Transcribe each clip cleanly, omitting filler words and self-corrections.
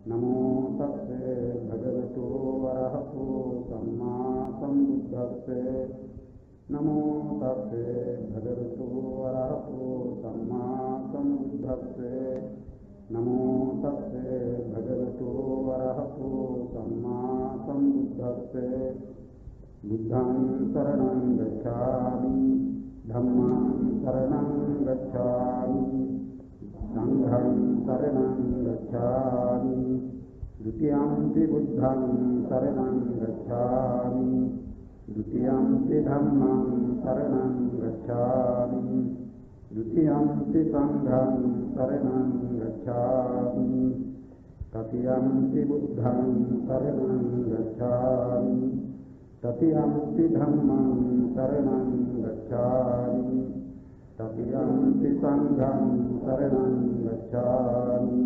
नमो तस्से भगवतो अरहतो सम्मा सम्बुद्धस्से नमो तस्से भगवतो अरहतो सम्मा सम्बुद्धस्से नमो तस्से भगवतो अरहतो सम्मा सम्बुद्धस्से बुद्धं शरणं गच्छामि धम्मं शरणं गच्छामि संघं शरणं गच्छामि द्वितीयंपि बुद्धं शरणं गच्छामि द्वितीयंपि धम्मं शरणं गच्छामि द्वितीयंपि संघं शरणं गच्छामि तृतीयंपि बुद्धं शरणं गच्छामि तृतीयंपि धम्मं शरणं गच्छामि तृतीयंपि संघं शरणं गच्छामि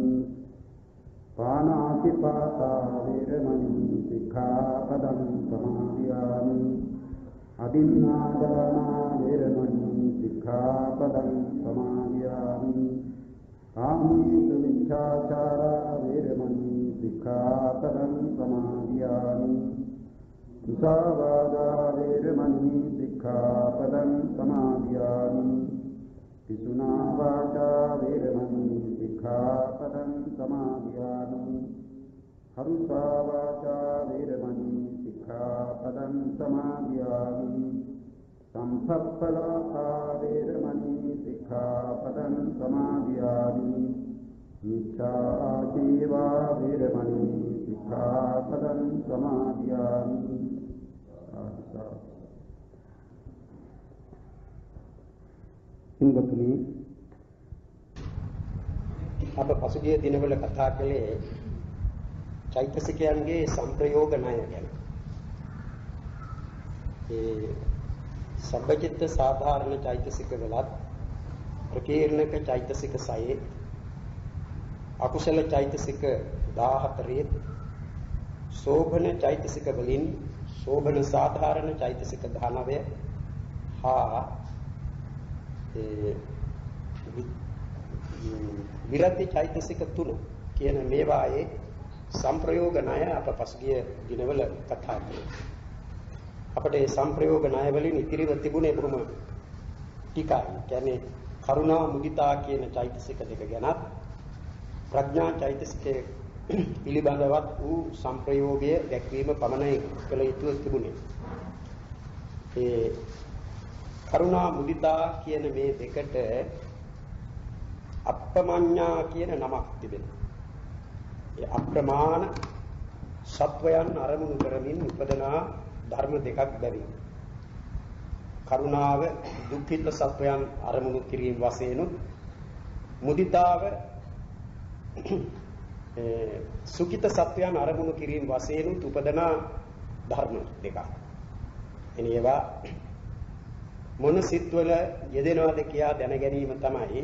पानातिपाता वेरमणि सिक्खापदं समादयामि अदिन्नादाना वेरमणि सिक्खापदं समादयामि कामेषु मिथ्याचारा वेरमणि सिक्खापदं समादयामि मुसावादा वेरमणि सिक्खापदं समादयामि पिसुना वाचा वेरमणि सिक्खापदं समादयामि हरुषा वाचा वेरमणि सिक्खापदं समादयामि संसप्पलापा वेरमणि सिक्खापदं समादयामि मिथ्याजीवा वेरमणि सिक्खापदं समादयामि හිඟතුනි අප පසුගිය දිනවල කතා කළේ චෛතසිකයන්ගේ සංප්‍රයෝග ණය ගැන. ඒ සබ්බචිත්ත සාධාරණ චෛතසික වලත් ප්‍රකීර්ණක චෛතසික 6 අකුසල චෛතසික 14 සෝභන චෛතසික වලින් සෝභන සාධාරණ චෛතසික 19 හා විරති චෛතසික 3 කියන මේවායේ සංප්‍රයෝග ණය අප පසුගිය දිනවල කතා කළා. අපට මේ සංප්‍රයෝග ණය වලින් ඉතිරිව තිබුණේ බොහොම ටිකයි. කියන්නේ කරුණා මුදිතා කියන චෛතසික දෙක ගැනත් ප්‍රඥා චෛතසිකයේ පිළිබඳවත් වූ සංප්‍රයෝගය දැක්වීම පමණයි කළ යුතු තිබුණේ. ඒ කරුණා මුදිතා කියන මේ දෙකට අප්‍රමඤ්ඤා කියන නමක් තිබෙනවා. ඒ අප්‍රමාණ සත්වයන් අරමුණු කරමින් උපදනා ධර්ම දෙකක් බැරි. කරුණාව දුක්ඛිත සත්වයන් අරමුණු කිරීම වශයෙන් මුදිතාව සුඛිත සත්වයන් අරමුණු කිරීම වශයෙන් උපදනා ධර්ම දෙකක්. එනිවා මොන සිත්වල යෙදෙනවද කියා දැන ගැනීම තමයි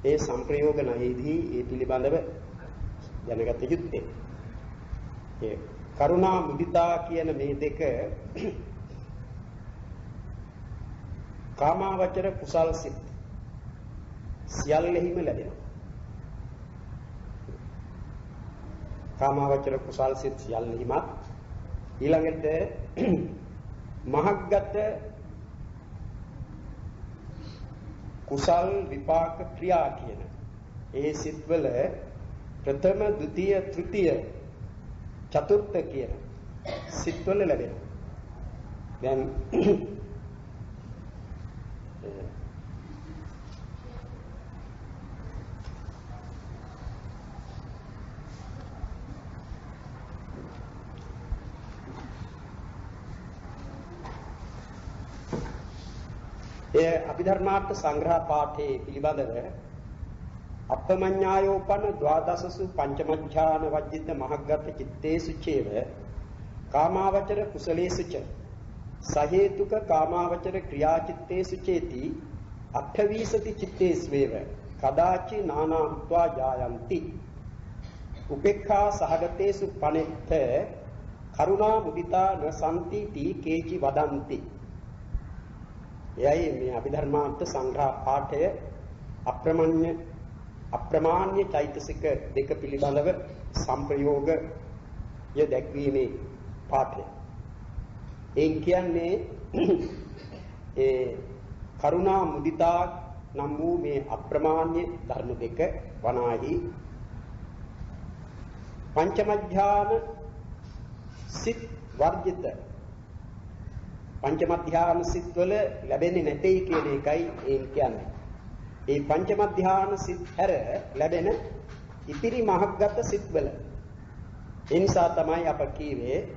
ඒ සංප්‍රයෝග ණයෙහිදී ඒ පිළිබඳව දැනගත යුත්තේ. ඒ කරුණා මුදිතා කියන මේ දෙක කාමාවචර කුසල් සිත් සියල්ලෙහිම ලැබෙනවා. කාමාවචර කුසල් සිත් සියල්ලෙහිම ඊළඟට මහග්ගත කුසල් විපාක ක්‍රියා කියන ඒ සිත්වල ප්‍රථම ද්විතීය තෘතීය චතුර්ථ කියන සිත්වල ලැබෙනවා. දැන් ඒ අභිධර්මාර්ථ සංග්‍රහ පාඨයේ පිළිබඳව අප්පමඤ්ඤායෝපන ද්වාදසසු පංචමඥාන වජ්ජිත මහග්ගත චිත්තේසු චේව කාමාවචර කුසලේසු ච සහේතුක කාමාවචර ක්‍රියාචිත්තේසු චේති අට්ඨවීසති චිත්තේස්වේව කදාචි නානාත්වා ජායන්ති උපේක්ඛා සහගතේසු පනෙත්ත කරුණා මුදිතා නසන්ති තී කේචි වදන්ති. එයයි මේ අභිධර්මාර්ථ සංග්‍රහ පාඨය අප්‍රමඤ්ඤ අප්‍රමාණ්‍ය චෛතසික දෙක පිළිබඳව සංප්‍රයෝගය දැක්වීමේ පාඨය. ඒ කියන්නේ ඒ කරුණා මුදිතා නම් වූ මේ අප්‍රමාණ්‍ය ධර්ම දෙක වනාහි පංචම සිත් වර්ජිත පංචම ධ්‍යාන සිත් වල ලැබෙන්නේ නැtei කියන එකයි ඒ කියන්නේ. ඒ පංචම ධ්‍යාන සිත් හැර ලැබෙන ඉතිරි මහග්ගත සිත් වල ඒ නිසා තමයි අප කීවේ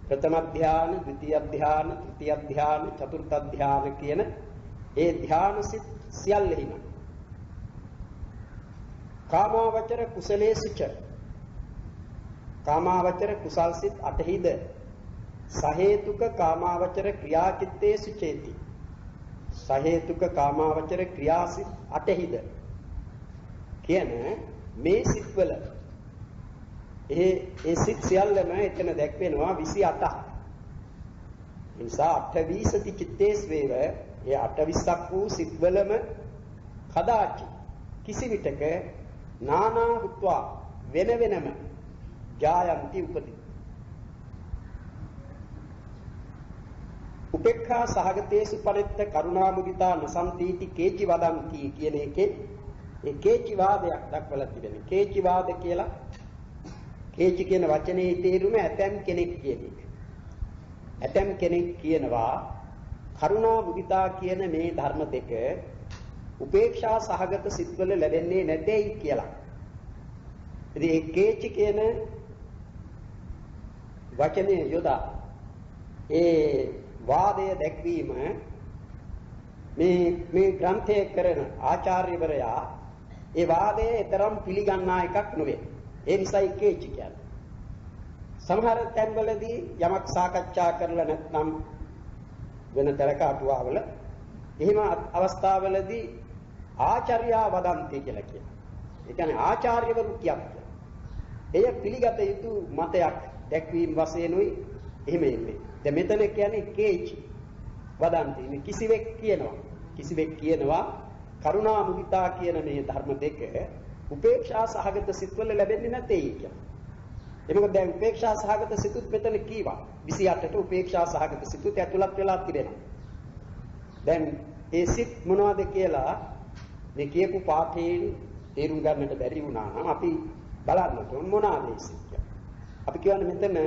ප්‍රථම ධ්‍යාන, ද්විතීය ධ්‍යාන, තෘතීය ධ්‍යාන, චතුර්ථ ධ්‍යාන කියන ඒ ධ්‍යාන සිත් සියල්ලෙහිම කාමාවචර කුසලේසුච කාමාවචර කුසල් සිත් අටහිද සහේතුක කාමාවචර ක්‍රියාචිත්තේසු චේති සහේතුක කාමාවචර ක්‍රියාසිත අටහිද කියන මේ සිත්වල ඒ සිත් සියල්ලම එතන දැක්වෙනවා 28ක්. ඒ නිසා 28 සති චිත්තේස් වේව ඒ 28ක් වූ සිත්වලම කදාචි කිසි විටක නානා හුත්වා වෙන වෙනම ජායන්ති උපදී. උපේක්ඛා සහගතේසු පරිත්ත කරුණා මුදිතා නසන්තිති කේචි වදන්ති කියන එකේ ඒ කේචි වාදයක් දක්වලා තිබෙනවා. කේචි වාද කියලා කේචි කියන වචනේ තේරුම ඇතම් කෙනෙක් කියන එක. ඇතම් කෙනෙක් කියනවා කරුණා මුදිතා කියන මේ ධර්ම දෙක උපේක්ෂා සහගත සිත්වල ලැබෙන්නේ නැtei කියලා. ඉතින් ඒ කේචි කියන වචනේ යොදා ඒ වාදය දැක්වීම මේ ග්‍රන්ථය කරන ආචාර්යවරයා ඒ වාදයේ තරම් පිළිගන්නා එකක් නෙවෙයි. ඒ නිසායි කේචි කියන්නේ. සමහර තැන්වලදී යමක් සාකච්ඡා කරලා නැත්නම් වෙන තරක අටුවාවල එහෙම අවස්ථාවලදී ආචාර්යා වදන්ති කියලා කියනවා. ඒ කියන්නේ ආචාර්යවරු කියන්නේ. එය පිළිගත යුතු මතයක් දැක්වීම වශයෙන්ුයි එහෙම එන්නේ. දැන් මෙතන කියන්නේ කේචි වදන්ති. මේ කිසිවෙක් කියනවා කරුණා මුදිතා කියන මේ ධර්ම දෙක උපේක්ෂා සහගත සිත්වල ලැබෙන්නේ නැtei කියලා. ඒ මොකද දැන් උපේක්ෂා සහගත සිතුත් මෙතන කීවා 28ට උපේක්ෂා සහගත සිතුත් ඇතුළත් වෙලා තිබෙනවා. දැන් ඒ සිත් මොනවද කියලා මේ කියපු පාඨයෙන් තේරුම් ගන්නට බැරි වුණා නම් අපි බලන්න ඕන මොනවාද ඒ සිත් කියලා. අපි කියන්නේ මෙතන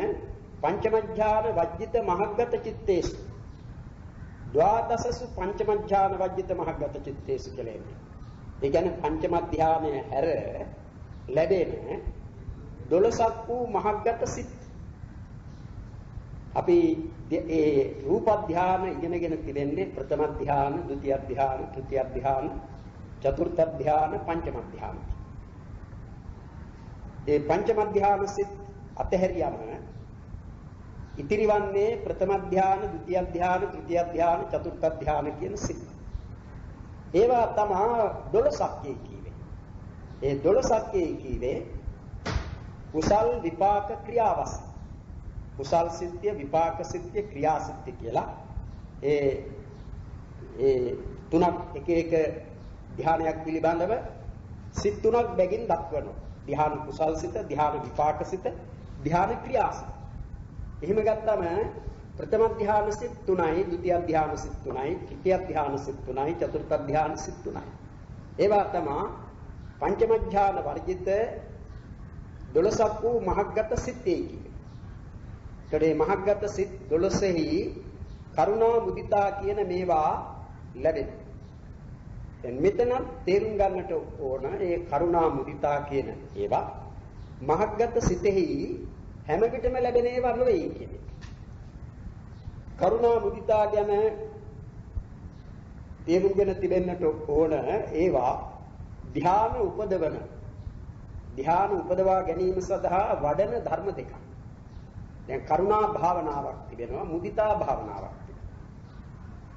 පංචම ධ්‍යාන වජ්ජිත මහග්ගත චිත්තේසු ද්වාදසසු පංචම ධ්‍යාන වජ්ජිත මහග්ගත චිත්තේසු කියලා එන්නේ. ඒ කියන්නේ පංචම ධ්‍යානය හැර ලැබෙන 12ක් වූ මහග්ගත සිත්. අපි ඒ රූප ධ්‍යාන ඉගෙනගෙන තිබෙන්නේ ප්‍රථම ධ්‍යාන, ဒုတိ ය ධ්‍යාන, තෘතිය ධ්‍යාන, චතුර්ථ ධ්‍යාන, පංචම ධ්‍යාන. ඒ පංචම ධ්‍යාන සිත් අතහැරියම ඉතිරි වන්නේ ප්‍රථම ධ්‍යාන, ဒုတိ ය ධ්‍යාන, තෘතිය ධ්‍යාන, චතුර්ථ ධ්‍යාන කියන සිත්. ඒවා තමයි 12ක් කීවේ. ඒ 12ක් කීවේ කුසල් විපාක ක්‍රියාවස්. කුසල් සිත්ය, විපාක සිත්ය, ක්‍රියා සිත්ය කියලා ඒ තුනක් එක එක ධ්‍යානයක් පිළිබඳව සිත් තුනක් බැගින් දක්වනවා. ධ්‍යාන කුසල් සිත, ධ්‍යාන විපාක සිත, ධ්‍යාන ක්‍රියා සිත. එහෙම ගත්තම ප්‍රථම ධ්‍යාන සිත් 3යි, ဒုတိ ය ධ්‍යාන සිත් 3යි, තෘතිය ධ්‍යාන සිත් 3යි, චතුර්ථ ධ්‍යාන සිත් 3යි. ඒවා තමයි පංචම ධ්‍යාන වර්ජිත 12ක් වූ මහග්ගත සිත්යේ කියන්නේ. ඒකේ මහග්ගත සිත් 12හි කරුණා මුදිතා කියන මේවා ලැබෙන. දැන් මෙතන තේරුම් ගන්නට ඕන ඒ කරුණා මුදිතා කියන ඒවා මහග්ගත සිතෙහි හැම විටම ලැබෙන ඒවා නෙවෙයි කියන්නේ. කරුණා මුදිතා ගැන තේරුම්ගෙන තිබෙන්නට ඕන ඒවා ධ්‍යාන උපදවා ගැනීම සඳහා වඩන ධර්ම දෙකක්. දැන් කරුණා භාවනාවක් තිබෙනවා, මුදිතා භාවනාවක් තිබෙනවා.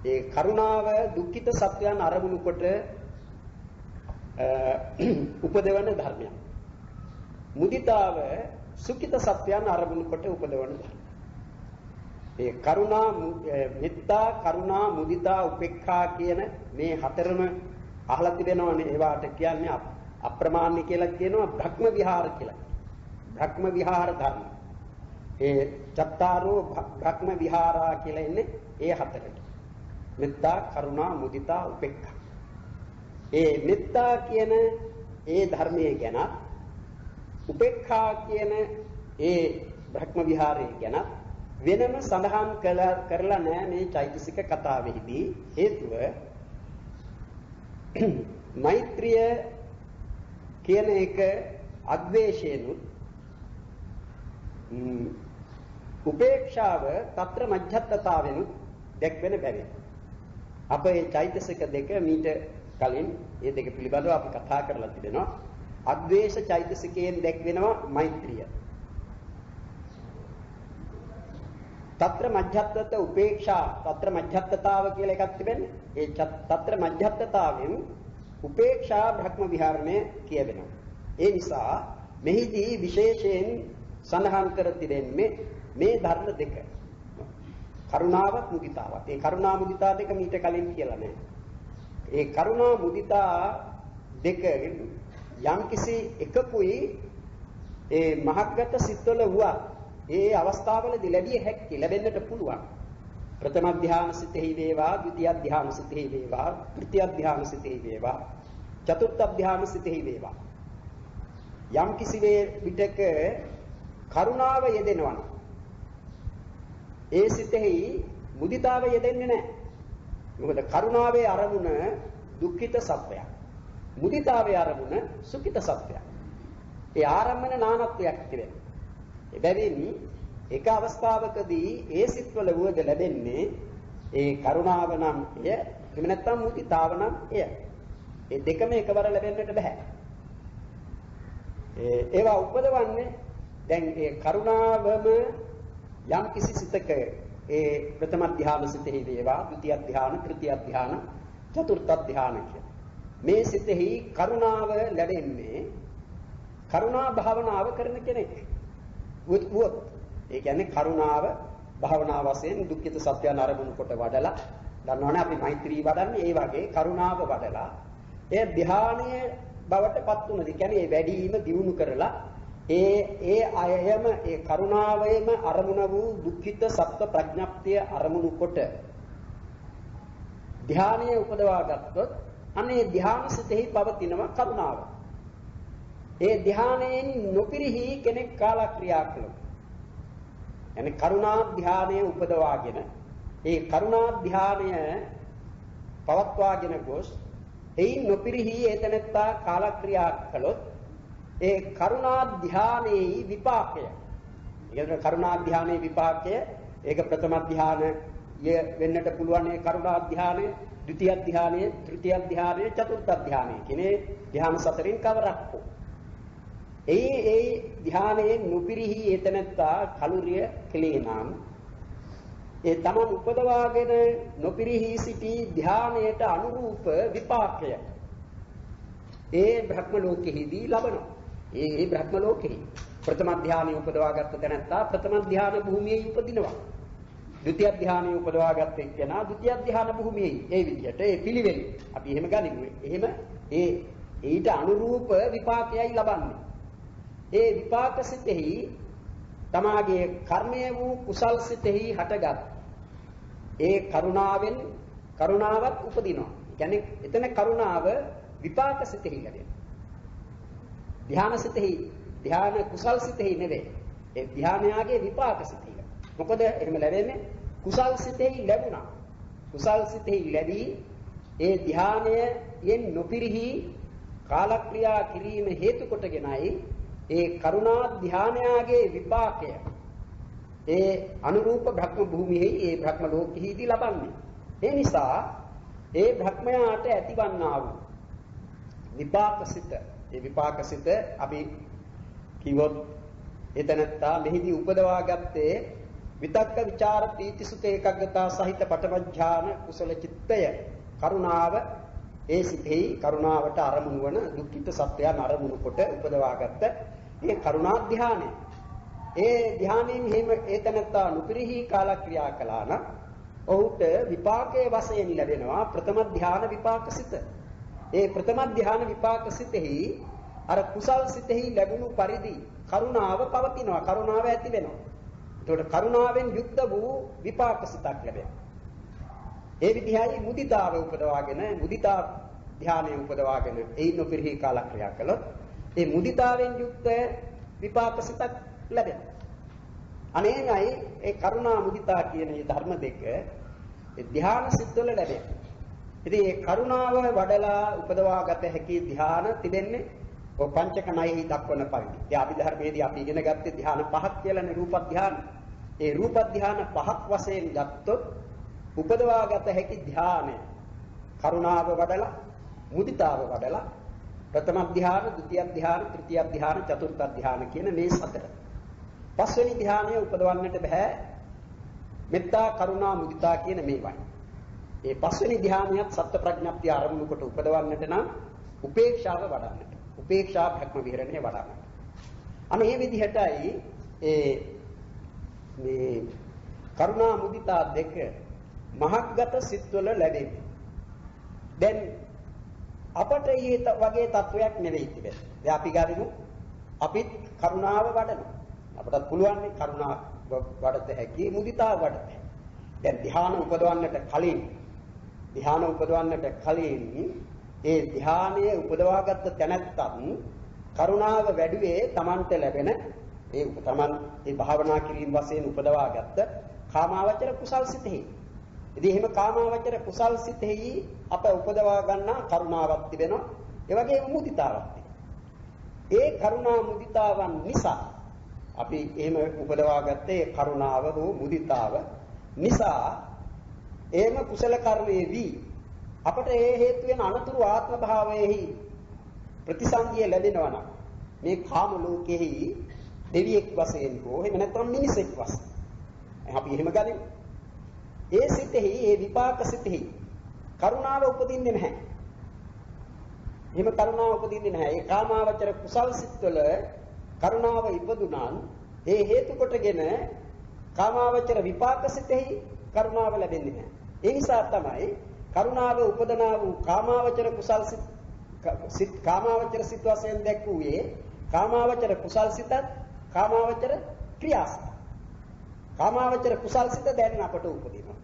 ඒ කරුණාව දුක්ඛිත සත්‍යයන් අරමුණු කොට උපදවන ධර්මයක්. මුදිතාව සුඛිත සත්‍යයන් අරමුණු කොට උපදවන ධර්මයක්. ඒ කරුණා, මෙත්තා, කරුණා, මුදිතා, උපේක්ඛා කියන මේ හතරම අහලා තිබෙනවනේ. ඒවාට කියන්නේ අප්‍රමාණ්‍ය කියලා කියනවා භ්‍රම විහාර කියලා. භ්‍රම විහාර ධර්ම. ඒ චත්තාරෝ භ්‍රම විහාරා කියලා ඉන්නේ ඒ හතරට. මෙත්තා, කරුණා, මුදිතා, උපේක්ඛා. ඒ මෙත්තා කියන ඒ ධර්මයේ ගැන උපේක්ඛා කියන ඒ භ්‍රම විහාරයේ ගැන වෙනම සඳහන් කරලා නැහැ මේ චෛතසික කතාවෙහිදී. හේතුව මෛත්‍රිය කියන එක අද්වේෂයෙන්ුත් උපේක්ෂාව తත්‍ර මජ්ජත්තතාවෙනුත් දැක්වෙන බැවින් අපේ චෛතසික දෙක මීට කලින් මේ දෙක පිළිබඳව අපි කතා කරලා තිබෙනවා. අද්වේෂ චෛතසිකයෙන් දැක්වෙනවා මෛත්‍රිය. తත්‍ර මජ්ජත්තත උපේක්ෂා తත්‍ර මජ්ජත්තතාව කියලා එකක් තිබෙන්නේ. ඒ తත්‍ර මජ්ජත්තතාවෙන් උපේක්ෂා භ්‍රම විහරණය කියවෙනවා. ඒ නිසා මෙහිදී විශේෂයෙන් සඳහන් කර තිබෙන්නේ මේ ධර්ම දෙක. කරුණාවත් මුදිතාවත්. ඒ කරුණා මුදිතා දෙක මීට කලින් කියලා නැහැ. ඒ කරුණා මුදිතා දෙක යම්කිසි එකකුයි ඒ මහග්ගත සිත්වල වුණා ඒ අවස්ථාවලදී ලැබෙන්නට පුළුවන්. ප්‍රථම ධ්‍යාන සිතෙහි වේවා, ද්විතිය ධ්‍යාන සිතෙහි වේවා, තෘතිය ධ්‍යාන සිතෙහි වේවා, චතුර්ථ ධ්‍යාන සිතෙහි වේවා. යම්කිසි විටක කරුණාව යෙදෙනවා නම් ඒ සිතෙහි මුදිතාව යෙදෙන්නේ නැහැ. මොකද කරුණාවේ අරමුණ දුක්ඛිත සත්‍යයක්. මුදිතාවේ අරමුණ සුඛිත සත්‍යයක්. ඒ ආරම්මන නානත්වයක් තිබෙනවා. එබැවින් එක අවස්ථාවකදී ඒ සිත්වල වුවද ලැබෙන්නේ ඒ කරුණාව නම් එය, එහෙම නැත්නම් මුදිතාව නම් එය. ඒ දෙකම එකවර ලැබෙන්නට බෑ. ඒවා උපදවන්නේ දැන් ඒ කරුණාවම යම් කිසි සිතක ඒ ප්‍රථම ධ්‍යාන සිතෙහි වේවා, ද්විතිය ධ්‍යාන, තෘතිය ධ්‍යාන, චතුර්ථ ධ්‍යාන කියන මේ සිතෙහි කරුණාව ලැබෙන්නේ කරුණා භාවනාව කරන කෙනෙක්. වුත් ඒ කියන්නේ කරුණාව භාවනා වශයෙන් දුක්ඛිත සත්‍යයන් අරමුණු කොට වඩලා දන්නවනේ අපි මෛත්‍රී වඩන්නේ ඒ වගේ කරුණාව වඩලා ඒ ධ්‍යානීය බවට පත් වුණා. ඒ කියන්නේ ඒ වැඩිම දියුණු කරලා ඒ අයයම ඒ කරුණාවයම අරමුණ වූ දුක්ඛිත සත්‍ය ප්‍රඥප්තිය අරමුණු කොට ධ්‍යානීය උපදවා ගත්තොත් අනේ ධ්‍යාන සිතෙහි පවතිනවා කරුණාව. ඒ ධ්‍යානයෙන් නොපිරිහි කෙනෙක් කාලක්‍රියා කළොත් يعني කරුණා ධ්‍යානය උපදවාගෙන ඒ කරුණා ධ්‍යානය පවත්වාගෙන ගොස් එයින් නොපිරිහි ඒතනත්තා කාලක්‍රියා කළොත් ඒ කරුණා ධ්‍යානයේ විපාකය. ඒ කරුණා ධ්‍යානයේ විපාකය ඒක ප්‍රථම ධ්‍යානය වෙන්නට පුළුවන්. ඒ කරුණා ධ්‍යානය, ද්විතිය ධ්‍යානය, තෘතිය ධ්‍යානය, චතුර්ථ ධ්‍යානය කියන්නේ ධ්‍යාන සතරෙන් කවරක් හෝ. ඒ ධ්‍යානයේ නුපිරිහි ඒතනත්තා කලුරිය කෙලේ නම් ඒ තමන් උපදවාගෙන නොපිරිහි සිටි ධ්‍යානයට අනුරූප විපාකය ඒ බ්‍රහ්ම ලෝකෙහිදී ලබනවා. ඒ බ්‍රහ්ම ලෝකෙහි ප්‍රථම ධ්‍යානෙ උපදවාගත්ත තැනත්තා ප්‍රථම ධ්‍යාන භූමියේ උපදිනවා. ද්විතිය ධ්‍යානෙ උපදවාගත්ත එක්කෙනා ද්විතිය ධ්‍යාන භූමියේ ඒ විදිහට ඒ පිළිවෙල අපි එහෙම ගනිමු. එහෙම ඊට අනුරූප විපාකයයි ලබන්නේ. ඒ විපාක සිතෙහි තමාගේ කර්මය වූ කුසල් සිතෙහි හටගත් ඒ කරුණාවෙන් කරුණාවත් උපදිනවා. කියන්නේ එතන කරුණාව විපාක සිතෙහි ලැබෙනවා. ධ්‍යාන සිතෙහි, ධ්‍යාන කුසල් සිතෙහි නෙවෙයි. ඒ ධ්‍යානයාගේ විපාක සිතෙහි. මොකද එහෙම ලැබෙන්නේ කුසල් සිතෙහි ලැබුණා. කුසල් සිතෙහි ලැබී ඒ ධ්‍යානයෙන් නොපිරිහි කාලක්‍රියා කිරීම හේතු කොටගෙනයි ඒ කරුණා ධ්‍යානයාගේ විපාකය ඒ අනුරූප භ්‍රම භූමියේ ඒ භ්‍රම ලෝකෙහිදී ලබන්නේ. ඒ නිසා ඒ භ්‍රමයාට ඇතිවන්නා වූ විපාකසිත, ඒ විපාකසිත අපි කිවොත් එතනත්තා මෙහිදී උපදවා ගත්තේ විතක්ක ਵਿਚාර ප්‍රීති සුඛ ඒකග්ගතා සහිත පඨම ඥාන කුසල චිත්තය කරුණාව ඒ සිතෙහි කරුණාවට අරමුණු වන දුක්ඛිත සත්‍යයන් අරමුණු කොට උපදවාගත්ත ඒ කරුණා ධ්‍යානය. ඒ ධ්‍යානයෙන් හිම ඒතනත්තා නුපිරිහි කාලක්‍රියා කළා නම් ඔහුට විපාකයේ වශයෙන් ලැබෙනවා ප්‍රථම ධ්‍යාන විපාකසිත. ඒ ප්‍රථම ධ්‍යාන විපාකසිතෙහි අර කුසල් සිතෙහි ලැබුණු පරිදි කරුණාව පවතිනවා. කරුණාව ඇති වෙනවා. එතකොට කරුණාවෙන් යුක්ත වූ විපාක සිතක් ලැබෙනවා. ඒ විදිහයි මුදිතාව උපදවාගෙන මුදිතා ධානය උපදවාගෙන එයින් නොපිරිහි කාලක්‍රියා කළොත් ඒ මුදිතාවෙන් යුක්ත විපාක සිතක් ලැබෙනවා. අනේයි ඒ කරුණා මුදිතා කියන මේ ධර්ම දෙක ඒ ධාන සිත්වල ලැබෙනවා. ඉතින් මේ කරුණාව වඩලා උපදවාගත හැකි ධාන තිබෙන්නේ ඔය පංචක ණයෙහි දක්වන පරිදි. ඒ අභිධර්මයේදී අපි ඉගෙන ගත්තේ ධාන පහක් කියලානේ රූප ධාන. ඒ රූප ධාන පහක් වශයෙන් ගත්තොත් උපදවාගත හැකි ධානය කරුණාව වඩලා මුදිතාව වඩලා ප්‍රථම ධාන, ဒုတိ ය ධාන, තෘතිය ධාන, චතුර්ථ ධාන කියන මේ සතර. පස්වෙනි ධානය උපදවන්නට බෑ මෙත්තා, කරුණා, මුදිතා කියන මේවයි. ඒ පස්වෙනි ධානයත් සත්‍ය ප්‍රඥප්තිය ආරම්භ කොට උපදවන්නට නම් උපේක්ෂාව වඩන්නට. උපේක්ෂා භක්ම විහරණය වඩන්නට. අනේ මේ විදිහටයි මේ කරුණා මුදිතා දෙක මහග්ගත සිත්වල ලැබෙන්නේ. දැන් අපට ඊට වගේ තත්වයක් නෙවෙයි තිබෙන්නේ. දැන් අපි ගනිමු අපිත් කරුණාව වඩනවා. අපටත් පුළුවන් නේ කරුණාව වඩත හැකි, මුදිතාව වඩත හැකි. දැන් ධ්‍යාන උපදවන්නට කලින් ඒ ධ්‍යානය උපදවාගත්ත තැනැත්තත් කරුණාව වැඩිවේ Tamante ලැබෙන තමන් ඒ භාවනා කිරීම වශයෙන් උපදවාගත්ත කාමාවචර කුසල් සිතෙහි. ඉතින් එහෙම කාමාවචර කුසල් සිතෙහි අප උපදවා ගන්නා කරුණාවක් තිබෙනවා. ඒ වගේම මුදිතාවක් තිබෙනවා. ඒ කරුණා මුදිතාවන් නිසා අපි එහෙම උපදවාගත්තේ කරුණාව හෝ මුදිතාව නිසා එහෙම කුසල කර්මයේ වී අපට ඒ හේතු වෙන අනතුරු ආත්ම භාවයේහි ප්‍රතිසන්දිය ලැබෙනවා නම් මේ කාම ලෝකෙහි දෙවියෙක් වශයෙන් හෝ එහෙම නැත්නම් මිනිසෙක් වශයෙන් අපි එහෙම ගනිමු. ඒ සිතෙහි ඒ විපාක සිතෙහි කරුණාව උපදින්නේ නැහැ. එහෙම කරුණාව උපදින්නේ නැහැ. ඒ කාමාවචර කුසල් සිත්වල කරුණාව ඉපදුනාන් ඒ හේතු කොටගෙන කාමාවචර විපාක සිතෙහි කරුණාව ලැබෙන්නේ නැහැ. ඒ නිසා තමයි කරුණාව උපදනා වූ කාමාවචර කුසල් සිත් කාමාවචර සිත් වශයෙන් දැක්වුවේ කාමාවචර කුසල් සිතත් කාමාවචර ක්‍රියාසිත. කාමාවචර කුසල් සිත දැන් අපට උපදිනවා.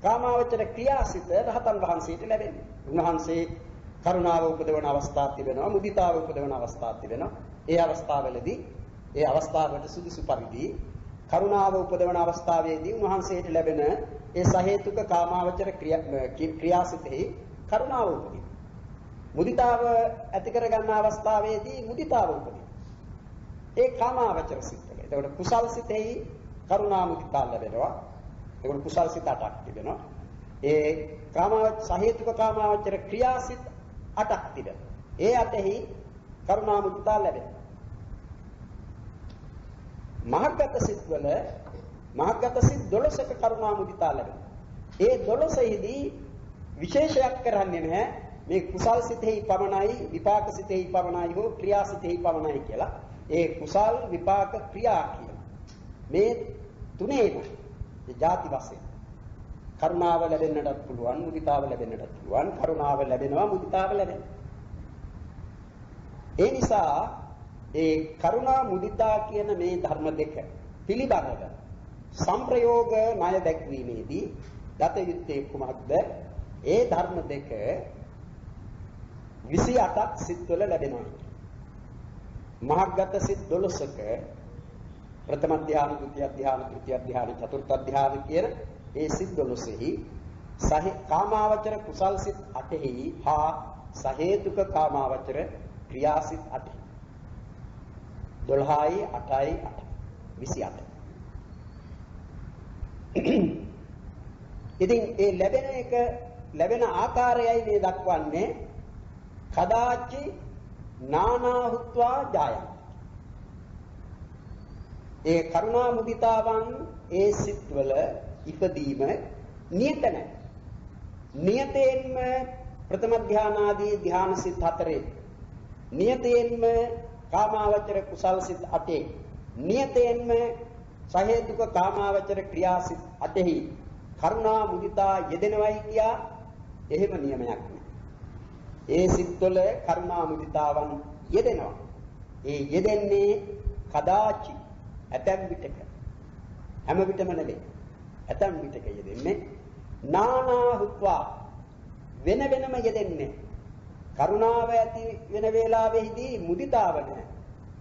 කාමාවචර ක්‍රියාසිත රහතන් වහන්සේට ලැබෙන්නේ. උන්වහන්සේ කරුණාව උපදවන අවස්ථාවක් තිබෙනවා, මුදිතාව උපදවන අවස්ථාවක් තිබෙනවා. ඒ අවස්ථාවවලදී ඒ අවස්ථාවට සුදුසු පරිදි කරුණාව උපදවන අවස්ථාවේදී උන්වහන්සේට ලැබෙන ඒ සහේතුක කාමාවචර ක්‍රියාසිතෙහි කරුණාව උපදිනවා. මුදිතාව ඇති කර ගන්න අවස්ථාවේදී මුදිතාව උපදිනවා. ඒ කාමාවචර සිත්වල. එතකොට කුසල් සිතෙහි කරුණා මුදිතා ලැබෙනවා. එතකොට කුසල් සිත 8ක් තිබෙනවා. ඒ සහේතුක කාමාවචර ක්‍රියාසිත 8ක් තිබෙනවා. ඒ 8හි කරුණා මුදිතා ලැබෙනවා. මහග්ගත සිත්වල මහග්ගත සිත් 12ක කරුණා මුදිතා ලැබෙනවා. ඒ 12හිදී විශේෂයක් කරන්නේ නැහැ මේ කුසල් සිතෙහි පමණයි, විපාක සිතෙහි පමණයි හෝ ක්‍රියා සිතෙහි පමණයි කියලා. ඒ කුසල් විපාක ක්‍රියා කියන මේ තුනේම ඒ ಜಾති වශයෙන් කරුණාව ලැබෙන්නටත් පුළුවන්, මුදිතාව ලැබෙන්නටත් පුළුවන්. කරුණාව ලැබෙනවා, මුදිතාව ලැබෙනවා. ඒ නිසා ඒ කරුණා මුදිතා කියන මේ ධර්ම දෙක පිළිබඳව සංප්‍රයෝග ණය දැක්වීමේදී දත යුත්තේ කුමක්ද? ඒ ධර්ම දෙක 28ක් සිත්වල ලැබෙනවා. මහග්ගත සිත් 12ක ප්‍රථම ධ්‍යාන, ဒုတိ ය ධ්‍යාන, තෘතිය ධ්‍යාන, චතුර්ථ ධ්‍යාන කියන ඒ සිත් 12හි කාමාවචර කුසල් සිත් 8හි හා සහේතුක කාමාවචර ක්‍රියා සිත් 8. 12යි 8යි 8 28. ඉතින් ඒ ලැබෙන ආකාරයයි මේ දක්වන්නේ කදාචි නානාහුත්වා ජායං. ඒ කරුණා මුදිතාවන් ඒ සිත්වල ඉපදීම නියත නැහැ. නියතයෙන්ම ප්‍රථම ධානාදී ධාන සිත් 4, නියතයෙන්ම කාමාවචර කුසල් සිත් 8, නියතයෙන්ම සහේතුක කාමාවචර ක්‍රියා සිත් 8හි කරුණා මුදිතා යෙදෙනවයි කියා එහෙම නියමයක් නැහැ. ඒ සිත්වල කරුණා මුදිතාවන් යෙදෙනවා. ඒ යෙදෙන්නේ කදාචි ඇතැම් විටක. හැම විටම නෙවෙයි. ඇතැම් විටක යෙදෙන්නේ නානා හුත්වා වෙන වෙනම යෙදෙන්නේ. කරුණාව ඇති වෙන වේලාවෙහිදී මුදිතාව නැහැ.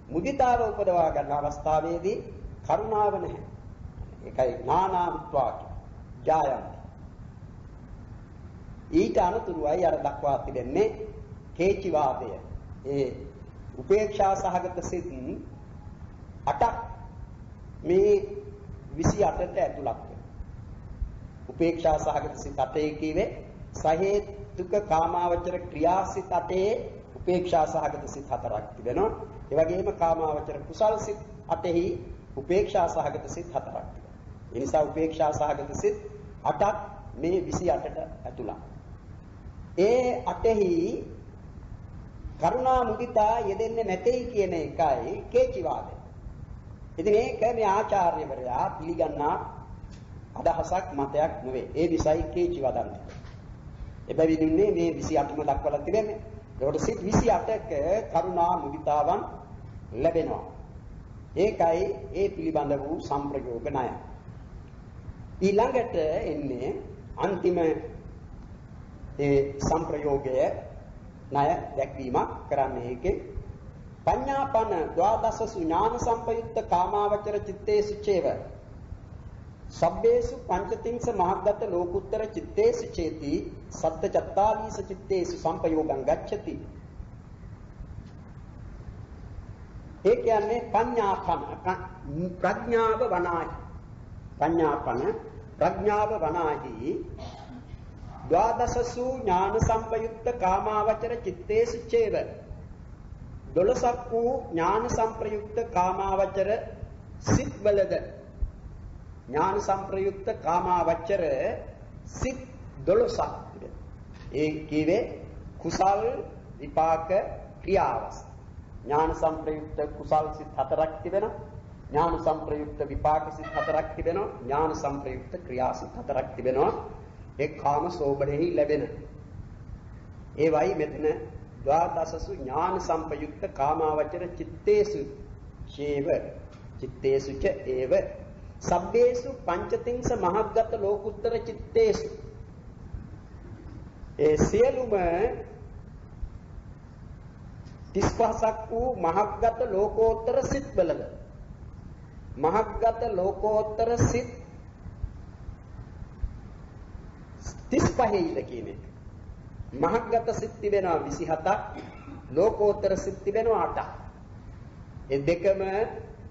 මුදිතාව උපදවා ගන්න අවස්ථාවේදී කරුණාව නැහැ. ඒකයි නානා හුත්වා ජායන්ති. ඊට අනුතුරුවයි අර දක්වා තිබෙන්නේ කේචි වාදය. ඒ උපේක්ෂා සහගත සිත් 8ක් මේ 28ට ඇතුළත් වෙනවා. උපේක්ෂා සහගත සිත් 8 කියවේ සහේතුක කාමාවචර ක්‍රියාසිත 8 උපේක්ෂා සහගත සිත් 4ක් තිබෙනවා. ඒ වගේම කාමාවචර කුසල් සිත් 8හි උපේක්ෂා සහගත සිත් 4ක් තිබෙනවා. ඒ නිසා උපේක්ෂා සහගත සිත් 8ක් මේ 28ට ඇතුළත්. ඒ 8හි කරුණා මුදිතා යෙදෙන්නේ නැtei කියන එකයි කේචි වාදය. ඉතින් ඒක මේ ආචාර්යවරයා පිළිගන්නා අදහසක් මතයක් නෙවෙයි. ඒ නිසායි කේචි වදන්නේ. එබැවින් මේ 28ම දක්වලා තිබෙන්නේ. ඒකට සිත් 28ක කරුණා මුදිතාවන් ලැබෙනවා. ඒකයි ඒ පිළිබඳ වූ සම්ප්‍රයෝග ණය. ඊළඟට එන්නේ අන්තිම ඒ සම්ප්‍රයෝගය ණය දැක්වීමක් කරන්නේ ඒකේ පඤ්ඤාපන ද්වාදසසු ඥාන සම්පයුක්ත කාමාවචර චිත්තේසු චේව සබ්බේසු පංචතිංස මහග්ගත ලෝකුත්තර චිත්තේසු චේති සත්ත චත්තාලීස චිත්තේසු සම්පයෝගං ගච්ඡති. ඒ කියන්නේ පඤ්ඤාපන ප්‍රඥාව වනාහි පඤ්ඤාපන ප්‍රඥාව වනාහි ද්වාදසසු ඥාන සම්පයුක්ත කාමාවචර චිත්තේසු චේව 12ක් වූ ඥාන සම්ප්‍රයුක්ත කාමාවචර සිත් වලද ඥාන සම්ප්‍රයුක්ත කාමාවචර සිත් 12ක් ඒ කියවේ කුසල් විපාක ක්‍රියාවස් ඥාන සම්ප්‍රයුක්ත කුසල් සිත් 4ක් තිබෙනවා ඥාන සම්ප්‍රයුක්ත විපාක සිත් 4ක් තිබෙනවා ඥාන සම්ප්‍රයුක්ත ක්‍රියා සිත් 4ක් තිබෙනවා ඒ කාම සෝබණෙහි ලැබෙන ඒවයි මෙතන ද්වාදසසු ඥාන සම්පයුක්ත කාමාවචර චිත්තේසු චේව චිත්තේසු ච ඒව සබ්බේසු පංචතිංස මහග්ගත ලෝකුත්තර චිත්තේසු ඒ සියලුම 35ක් වූ මහග්ගත ලෝකෝත්තර සිත් වලද මහග්ගත ලෝකෝත්තර සිත් 35යිද කියන එක. මහග්ගත සිත් තිබෙනවා 27ක්, ලෝකෝත්තර සිත් තිබෙනවා 8ක්. ඒ දෙකම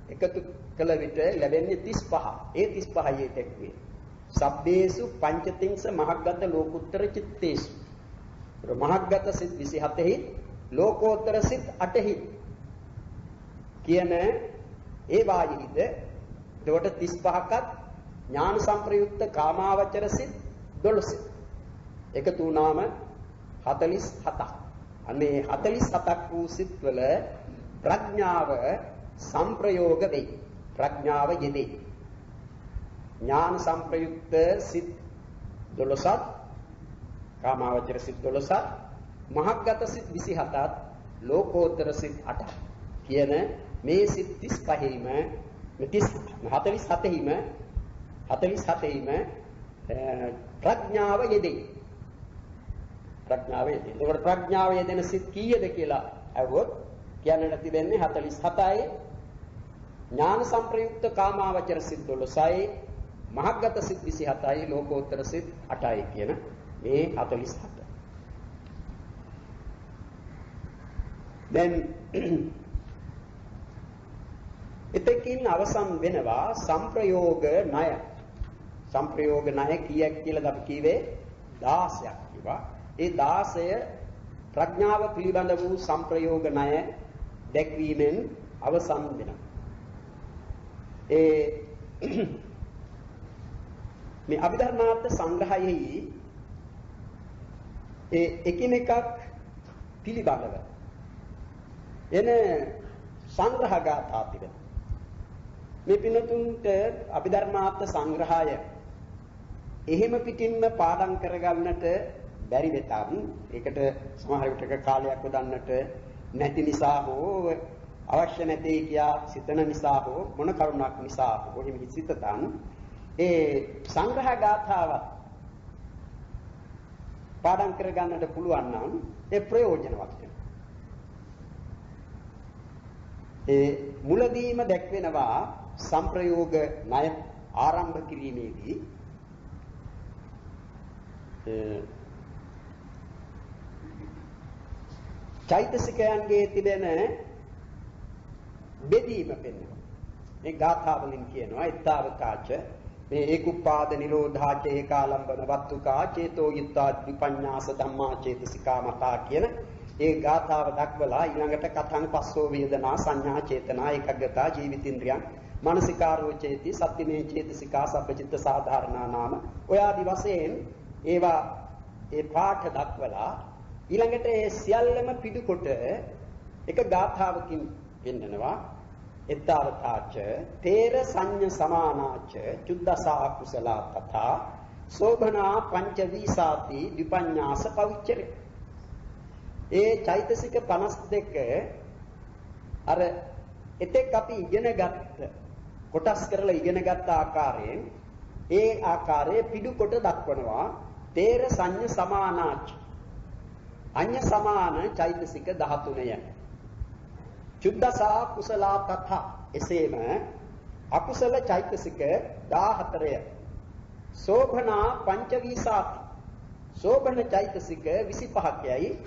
එකතු කළ විට ලැබෙන්නේ 35. ඒ 35යි එක්වේ. සබ්බේසු පංචතිංස මහග්ගත ලෝකෝත්තර චිත්තේසු. මහග්ගත සිත් 27හි, ලෝකෝත්තර සිත් 8හි. කියන ඒ වායෙහිද එතකොට 35ක්ත් ඥාන සම්ප්‍රයුක්ත කාමාවචර සිත් 12 එකතු වුණාම 47ක්. අනේ 47ක් වූ සිත් වල ප්‍රඥාව සම්ප්‍රයෝග වෙයි. ප්‍රඥාව යෙදේ. ඥාන සම්ප්‍රයුක්ත සිත් 12ක් කාමාවචර සිත් 12ක් මහග්ගත සිත් 27ක් ලෝකෝත්තර සිත් 8ක් කියන මේ සිත් 35ෙහිම 47ෙහිම ප්‍රඥාව යෙදේ. ප්‍රඥාව යෙදේ. ඒකට ප්‍රඥාව යෙදෙන සිත් කීයද කියලා අහුවොත් කියන්නට තිබෙන්නේ 47යි. ඥාන සම්ප්‍රයුක්ත කාමාවචර සිත් 12යි, මහග්ගත සිත් 27යි, ලෝකෝත්තර සිත් 8යි කියන මේ 47. දැන් එතකින් අවසන් වෙනවා සම්ප්‍රයෝග ණය. සම්ප්‍රයෝග ණය කීයක් කියලාද අපි කීවේ 16ක් කිව්වා. ඒ 16 ප්‍රඥාව පිළිබඳ වූ සම්ප්‍රයෝග ණය දැක්වීමෙන් අවසන් වෙනවා. මේ අභිධර්මාර්ථ සංග්‍රහයෙහි එකිනෙකක් පිළිබඳව එන සංග්‍රහ ගාථා තිබෙනවා. මේ පිනතුන්ට අභිධර්මාර්ථ සංග්‍රහය එහෙම පිටින්ම පාඩම් කරගන්නට බැරි වෙතත් ඒකට සමහර විටක කාලයක් යොදන්නට නැති නිසා හෝ අවශ්‍ය නැtei කියා සිතන නිසා හෝ මොන කරුණක් නිසා හෝ එහෙම සිතතන් ඒ සංග්‍රහ ගාථාවත් පාඩම් කරගන්නට පුළුවන් නම් ඒ ප්‍රයෝජනවත් වෙනවා. ඒ මුලදීම දැක්වෙනවා සංප්‍රයෝග ණය ආරම්භ කිරීමේදී චෛතසිකයන්ගේ තිබෙන බෙදීම පෙන්වනවා. මේ ගාථා වලින් කියනවා ඊතාවකාච මේ ඒකුප්පාද නිරෝධාච ඒකාලම්බන වත්තුකා චේතෝ යුත්තා විපඤ්ඤාස ධම්මා චේතසිකා මතා කියන ඒ ගාථාව දක්වලා ඊළඟට කතං පස්සෝ වේදනා සංඥා චේතනා ඒකග්ගතා ජීවිතින්ද්‍රියං මානසිකාරෝ චේති සත්‍යමේ චේතසිකා සබ්බචිත්ත සාධාරණා නාම ඔය ආදි වශයෙන් ඒවා ඒ පාඨ දක්වලා ඊළඟට ඒ සියල්ලම පිටුකොට එක ගාථාවකින් පෙන්නනවා එත්තාවතාච තේර සංඤ සමානාච චුද්දසා කුසලා තථා සෝභනා පංච වීසාති විපඤ්ඤාස පවිච්චරේ. ඒ චෛතසික 52 අර එතෙක් අපි ඉගෙනගත්ත කොටස් කරලා ඉගෙනගත්ත ආකාරයෙන් ඒ ආකාරයේ පිටුකොට දක්වනවා තේර සංඤ සමානාච අඤ්ඤ සමාන චෛතසික 13ය. චුද්දසා කුසලා තථා එසේම අකුසල චෛතසික 14ය. සෝභනා පංචවීසාති සෝභන චෛතසික 25කයි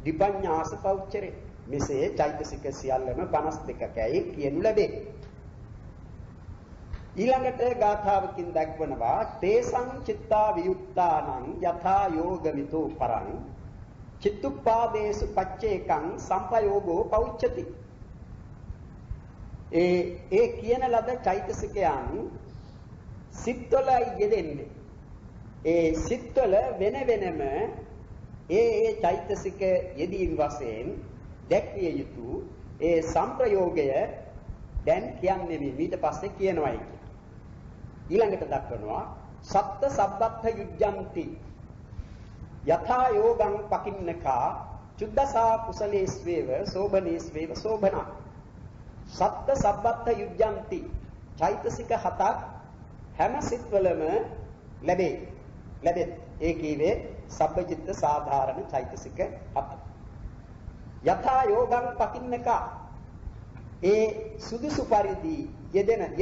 විපඤ්ඤාස පෞච්චරේ මෙසේ චෛතසික සියල්ලම 52කයි කියනු ලැබේ. ඊළඟට ගාථාවකින් දක්වනවා තේසං චිත්තා වියුක්තානං යථා යෝගමිතෝ පරං චිත්තුප්පාදේසු පච්චේකං සම්පයෝගෝ පෞච්චති. ඒ කියන ලද චෛතසිකයන් සිත්වලයි යෙදෙන්නේ. ඒ සිත්වල වෙන වෙනම ඒ චෛතසික යෙදීම් වශයෙන් දැක්විය යුතු ඒ සංප්‍රයෝගය දැන් කියන්නේ ඊට පස්සේ කියනවායි කියන. ඊළඟට දක්වනවා සත්ත සබ්බත්ථ යුජ්ජಂತಿ යථා යෝගං පකින්නකා චුද්දසා කුසලේස්වේව සෝබනේස්වේව සෝබනා. සත්ත සබ්බත්ථ යුජ්ජಂತಿ චෛතසික 7ක් හැම සිත්වලම ලැබේ. ඒ කීවේ සබ්බචිත්ත සාධාරණ චෛතසික 7. යථා යෝගං පකින්නකා ඒ සුදුසු පරිදි යෙදෙන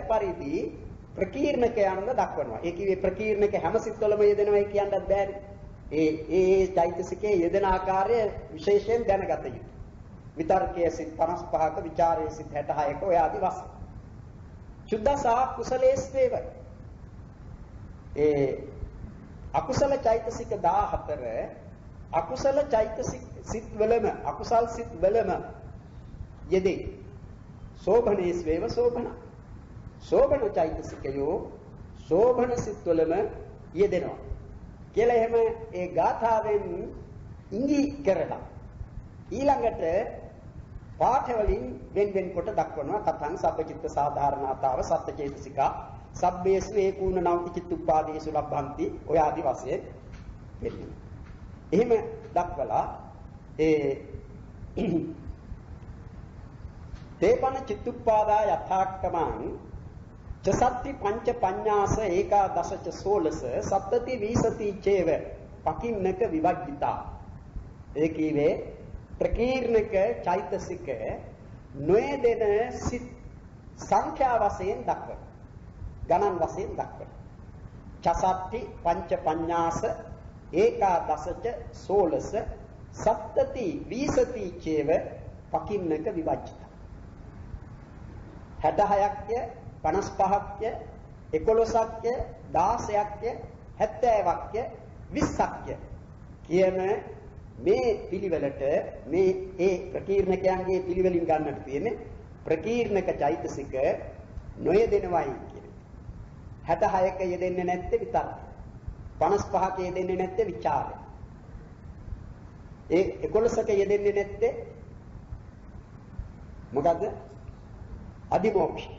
පරිදි ප්‍රකීර්ණකයන්ව දක්වනවා. ඒ කිව්වේ ප්‍රකීර්ණක හැම සිත්වලම යෙදෙනවා කියන්නත් බෑනේ. ඒ චෛතසිකයේ යෙදෙන ආකාරය විශේෂයෙන් දැනගත යුතුයි. විතර්කයේ සිත් 55ක, ਵਿਚාරයේ සිත් 66ක ඔය ආදි වශයෙන්. චුද්දසා කුසලේස්වේව ඒ අකුසල චෛතසික 14 අකුසල චෛතසික සිත්වලම අකුසල් සිත්වලම යෙදේ. සෝභනේස්වේව සෝභන සෝභන චෛතසිකයෝ සෝභන සිත්වලම යෙදෙනවා කියලා එහෙම ඒ ගාථාවෙන් ඉඟි කරලා ඊළඟට පාඨ වලින් වෙන කොට දක්වනවා කතං සබ්බචිත්ත සාධාරණතාව සත්‍යචේතසිකා සබ්බේසු ඒකූණ නවති චිත්තුප්පාදේසු ලබ්බන්ති ඔය ආදි වශයෙන් වෙන්නේ. එහෙම දක්වලා ඒ තේපන චිත්තුප්පාදා යථාක්කමං චසත්ති පංච පඤ්ඤාස ඒකාදශච 16 සප්තති විසති චේව පකින්නක විවජ්ජිතා. ඒ කීවේ ප්‍රකීර්ණක චෛතසික නොයදෙන සිත් සංඛ්‍යා වශයෙන් දක්වන ගණන් වශයෙන් දක්වන චසත්ති පංච පඤ්ඤාස ඒකාදශච 16 සප්තති විසති චේව පකින්නක විවජ්ජිතා. 66ක්ය 55ක්ය 11ක්ය 16ක්ය 70ක්ය 20ක්ය කියන මේ පිළිවෙලට මේ ඒ ප්‍රකීර්ණකයන්ගේ පිළිවෙලින් ගන්නට තියෙන්නේ ප්‍රකීර්ණක චෛතසික නොයෙදෙනවයි කියන්නේ. 66ක යෙදෙන්නේ නැත්තේ විතර්ක. 55ක යෙදෙන්නේ නැත්තේ ਵਿਚාරය. ඒ 11ක යෙදෙන්නේ නැත්තේ මොකද්ද? අදිමෝක්ෂ.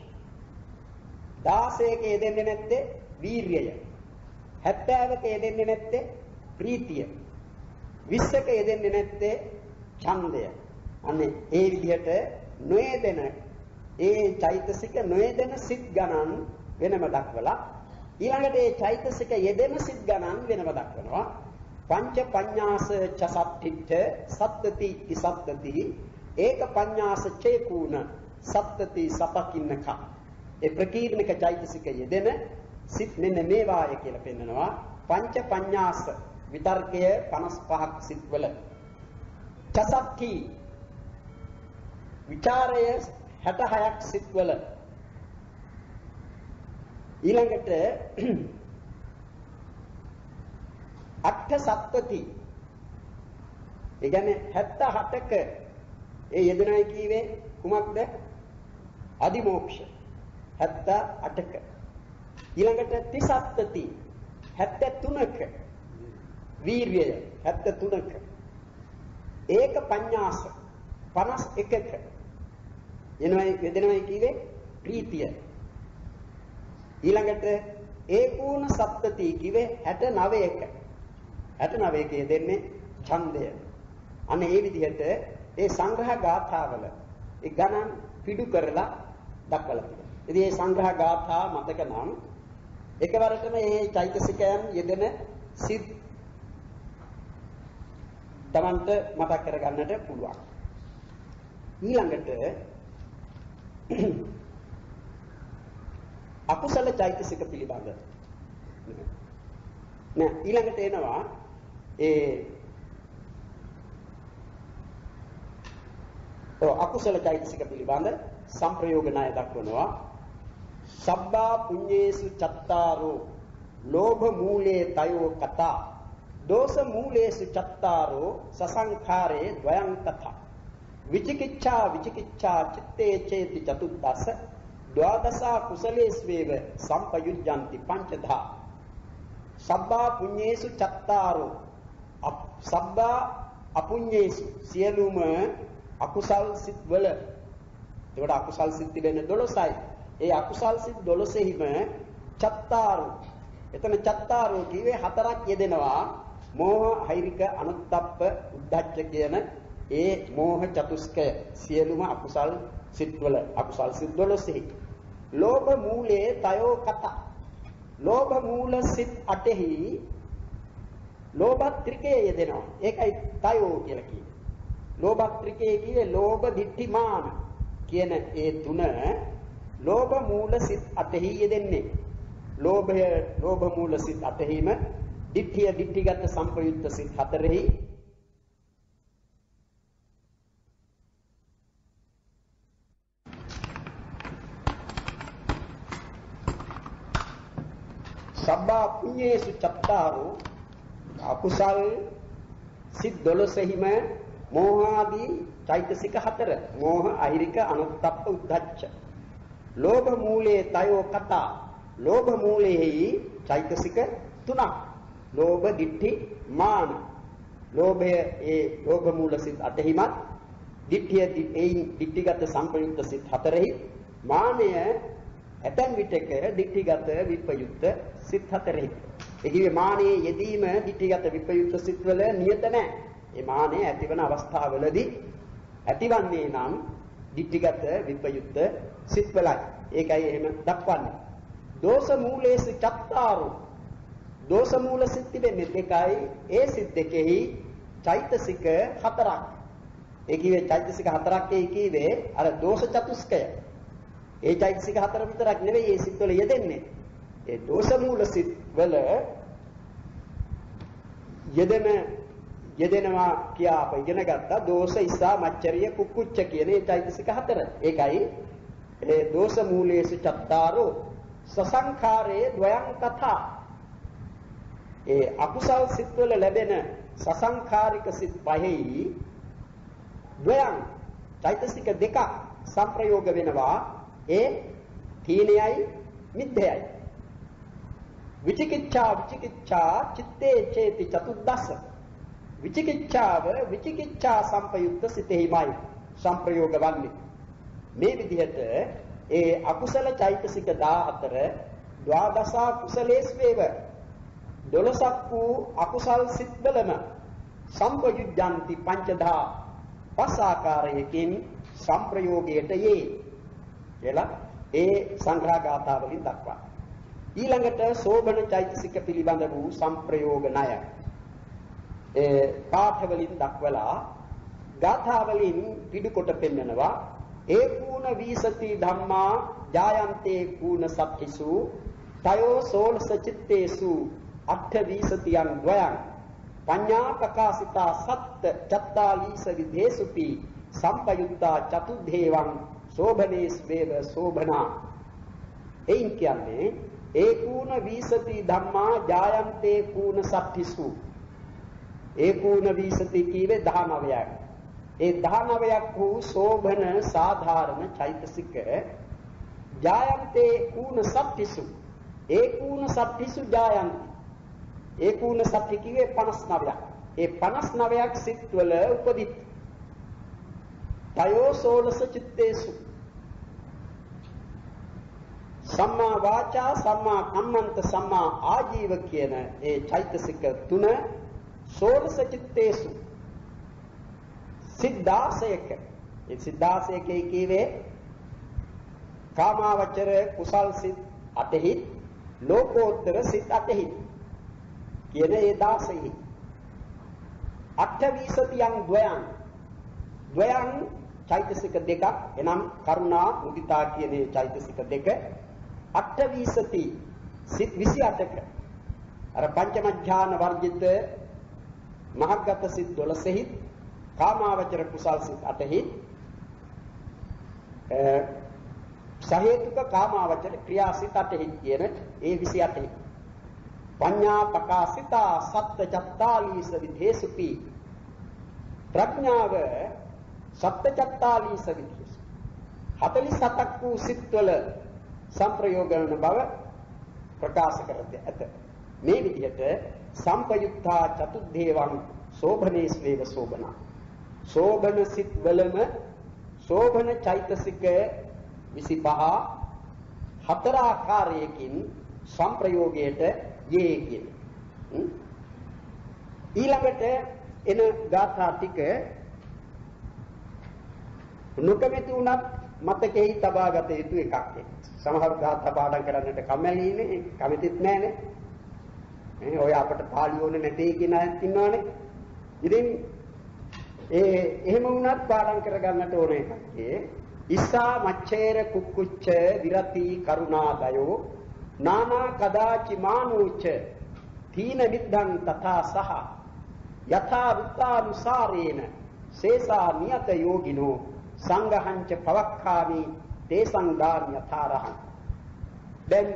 16ක යෙදෙන්නේ නැත්තේ වීර්යය. 70ක යෙදෙන්නේ නැත්තේ ප්‍රීතිය. 20ක යෙදෙන්නේ නැත්තේ ඡන්දය. අනේ ඒ විදිහට නොයදෙන ඒ චෛතසික නොයදෙන සිත් ගණන් වෙනම දක්වලා ඊළඟට ඒ චෛතසික යෙදෙන සිත් ගණන් වෙනම දක්වනවා. පංච පඤ්ඤාස ච සත්‍තිත්ත සත්තති ඉසත්තති ඒක පඤ්ඤාස චේකුණ සත්තති සපකින්නක. ඒ ප්‍රකීර්ණක චෛතසික යෙදෙන සිත් මෙන්න මේවාය කියලා පෙන්නනවා. පංච පඤ්ඤාස විතර්කය 55ක් සිත්වල චසත්ති විචාරය 66ක් සිත්වල ඊළඟට අට්ඨ සත්පති ඒ කියන්නේ 78ක ඒ යෙදෙනයි කීවේ කුමක්ද? අදිමෝක්ෂ 78ක ඊළඟට තිසත්පති 73ක වීර්යය 73ක ඒක පඤ්ඤාස 51ක එනවයි යෙදෙනයි කීවේ ප්‍රීතිය ඊළඟට ඒකූණ සප්තති කිවේ 69ක 69ක යෙදෙන්නේ ඡන්දය. අන්න ඒ විදිහට ඒ සංග්‍රහ ගාථාවල ඒ ගණන් පිටු කරලා දක්වලා තියෙනවා. ඉතින් මේ සංග්‍රහ ගාථා මතක නම් එකවරටම මේ චෛතසිකයන් යෙදෙන සිත් තමන්ට මතක් කරගන්නට පුළුවන්. ඊළඟට අකුසල චෛතසික පිළිබඳ නෑ ඊළඟට එනවා අකුසල චෛතසික පිළිබඳ සංප්‍රයෝග ණය දක්වනවා. සබ්බා පුඤ්ඤේසු චත්තාරෝ ලෝභ මූලේ තයෝ කතා දෝෂ මූලේසු චත්තාරෝ සසංඛාරේ ද්වයං තථා විචිකිච්ඡා විචිකිච්ඡා චිත්තේ චේති චතුද්දස ද්වාදසා කුසලේස්වේව සම්පයුජ්ජಂತಿ පංචධා සබ්බා පුඤ්ඤේසු චත්තාරෝ සබ්බා අපුඤ්ඤේසු සියලුම අකුසල් සිත් වල ඒකට අකුසල් සිත් තිබෙන්නේ 12යි. ඒ අකුසල් සිත් 12හිම චත්තාරෝ එතන චත්තාරෝ කියේ හතරක් යෙදෙනවා. මෝහ හෛරික අනුත්තප්ප උද්ධච්ච කියන ඒ මෝහ චතුස්කය සියලුම අකුසල් සිත්වල අකුසල් සිත් 12හි ලෝභ මූලේ තයෝ කත ලෝභ මූල සිත් 8හි ලෝභ ත්‍රිකේ යෙදෙනවා. ඒකයි තයෝ කියලා කියන්නේ. ලෝභ ත්‍රිකේ කියේ ලෝභ දිට්ඨි මාන කියන ඒ තුන ලෝභ මූල සිත් 8හි යෙදෙන්නේ. ලෝභය ලෝභ මූල සිත් 8හිම දිට්ඨිය දිට්ඨිගත සම්පයුක්ත සිත් 4හි සබ්බා පුඤ්ඤේසු චත්තාරෝ අකුසල් සිත් 12හිම මෝහාදී චෛතසික 4 මෝහ අහිරික අනුත්තප්ප උද්ධච්ච ලෝභ මූලේ තයෝ කතා ලෝභ මූලෙහි චෛතසික 3ක් ලෝභ දිට්ඨි මාන ලෝභය ඒ ලෝභ මූල සිත් 8හිමත් දිට්ඨිය දිට්ඨිගත සම්පයුක්ත සිත් 4හි මානය ඇතන් විටක දිට්ඨිගත විපයුක්ත සිත් 4හි. ඒ කියේ මානයේ යෙදීම දිට්ඨිගත විපයුක්ත සිත්වල නියත නැහැ. ඒ මානය ඇතිවන අවස්ථාවවලදී ඇතිවන්නේ නම් දිට්ඨිගත විපයුක්ත සිත්වලයි. ඒකයි එහෙම දක්වන්නේ. දෝෂ මූලේසු චත්තාරෝ දෝෂ මූල සිත් තිබෙන්නේ දෙකයි. ඒ සිත් දෙකෙහි චෛතසික 4ක්. ඒ කියේ චෛතසික 4ක් ඒ කියේ අර දෝෂ චතුස්කය. ඒ චෛතසික 4 විතරක් නෙවෙයි ඒ සිත්වල යෙදෙන්නේ. ඒ දෝෂ මූල සිත් වල යෙදෙනවා කියා අප ඉගෙන ගත්තා. දෝෂ ඉසා මච්චරිය කුක්කුච්ච කියන ඒ චෛතසික 4. ඒකයි ඒ දෝෂ මූලේසු චත්තාරෝ සසංඛාරේ ද්වයං තථා ඒ අකුසල් සිත්වල ලැබෙන සසංඛාරික සිත් පහෙහි ද්වයං චෛතසික දෙකක් සංප්‍රයෝග වෙනවා. ඒ තීනයයි මිද්දයයි. විචිකිච්ඡා විචිකිච්ඡා චිත්තේ චේති චතුද්දස විචිකිච්ඡාව විචිකිච්ඡා සංපයුක්ත සිතෙහිමයි සංප්‍රයෝග වන්නේ. මේ විදිහට ඒ අකුසල චෛතසික 14 ද්වාදසා කුසලේස්වේව 12ක් වූ අකුසල් සිත්වලම සම්පයුජ්ජಂತಿ පංචධා පස් ආකාරයකින් සංප්‍රයෝගයට යේ කියලා ඒ සංග්‍රහ ගාථා වලින් දක්වනවා. ඊළඟට සෝබන චෛතසික පිළිබඳ වූ සංප්‍රයෝග ණය පාඨ වලින් දක්වලා ගාථා වලින් පිටු කොට පෙන්නනවා. ඒකූණ වීසති ධම්මා ජායන්තේ කූණ සත්තිසු තයෝ සෝලස චිත්තේසු අට්ඨ වීසතියං ද්වයං පඤ්ඤා ප්‍රකාශිතා සත්ත චත්තාලීස විදේසුපි සම්පයුත්තා චතුද්ධේවං සෝභනේස් වේව සෝභනා. එයින් කියන්නේ ඒකූණ වීසති ධම්මා ජායන්තේ කූණ සත්තිසු. ඒකූණ වීසති කීවේ 19ක්. ඒ 19ක් වූ සෝභන සාධාරණ චෛතසික ජායන්තේ කූණ සත්තිසු. ඒකූණ සත්තිසු ජායන්ති. ඒකූණ සත්ති කීවේ 59ක්. ඒ 59ක් සිත්වල උපදිත. තයෝ සෝලස චිත්තේසු සම්මා වාචා සම්මා කම්මන්ත සම්මා ආජීව කියන ඒ චෛතසික තුන සෝලස චිත්තේසු සිද්ධාසයක. ඒ සිද්ධාසයකේ කීවේ කාමාවචර කුසල් සිත් 8හි ලෝකෝත්තර සිත් 8හි කියන ඒ 16හි අට්ඨවිසතියං ද්වයං ද්වයං චෛතසික දෙකක් එනම් කරුණා මුදිතා කියන ඒ චෛතසික දෙක අට්ඨවිසති සිත් 28ක අර පංචමඥාන වර්ජිත මහග්ගත සිත් 12හි කාමාවචර කුසල් සිත් 8හි සහේතුක කාමාවචර ක්‍රියා සිත් 8හි කියන ඒ 28හි පඤ්ඤා ප්‍රකාශිතා සත්ත චත්තාලීස විදේසුපි ප්‍රඥාව සත්ත චත්තාලීස විදේසු 47ක් වූ සිත්වල සංප්‍රයෝග වන බව ප්‍රකාශ කරද්දී ඇත. මේ විදිහට සම්පයුක්තා චතුද්ධේවං සෝභනේස් වේව සෝභනා. සෝභන සිත් වලම සෝභන චෛතසික 25 හතර ආකාරයකින් සංප්‍රයෝගයට යේ කියන්නේ. ඊළඟට එන ගාථා ටික නොකමැති වුණත් මතකෙහි තබාගත යුතු එකක්. සමහර ගාථා පාඩම් කරන්නට කැමැලිනේ, කැමතිත් නැහනේ. ඔය අපිට පාළි ඕනේ නැtei කියන අයත් ඉන්නවනේ. ඉතින් එහෙම වුණත් පාඩම් කරගන්නට ඕන එකක්. ඉස්සා මච්ඡේර කුක්කුච්ච විරති කරුණාදයෝ නානා කදාචි මානෝච තීන විද්ධං තථා සහ යථා වෘත්තානුසාරේන සේසා නියත යෝගිනෝ සංඝහංච පවක්ඛාමි තේසං දාන යථාරහං. දැන්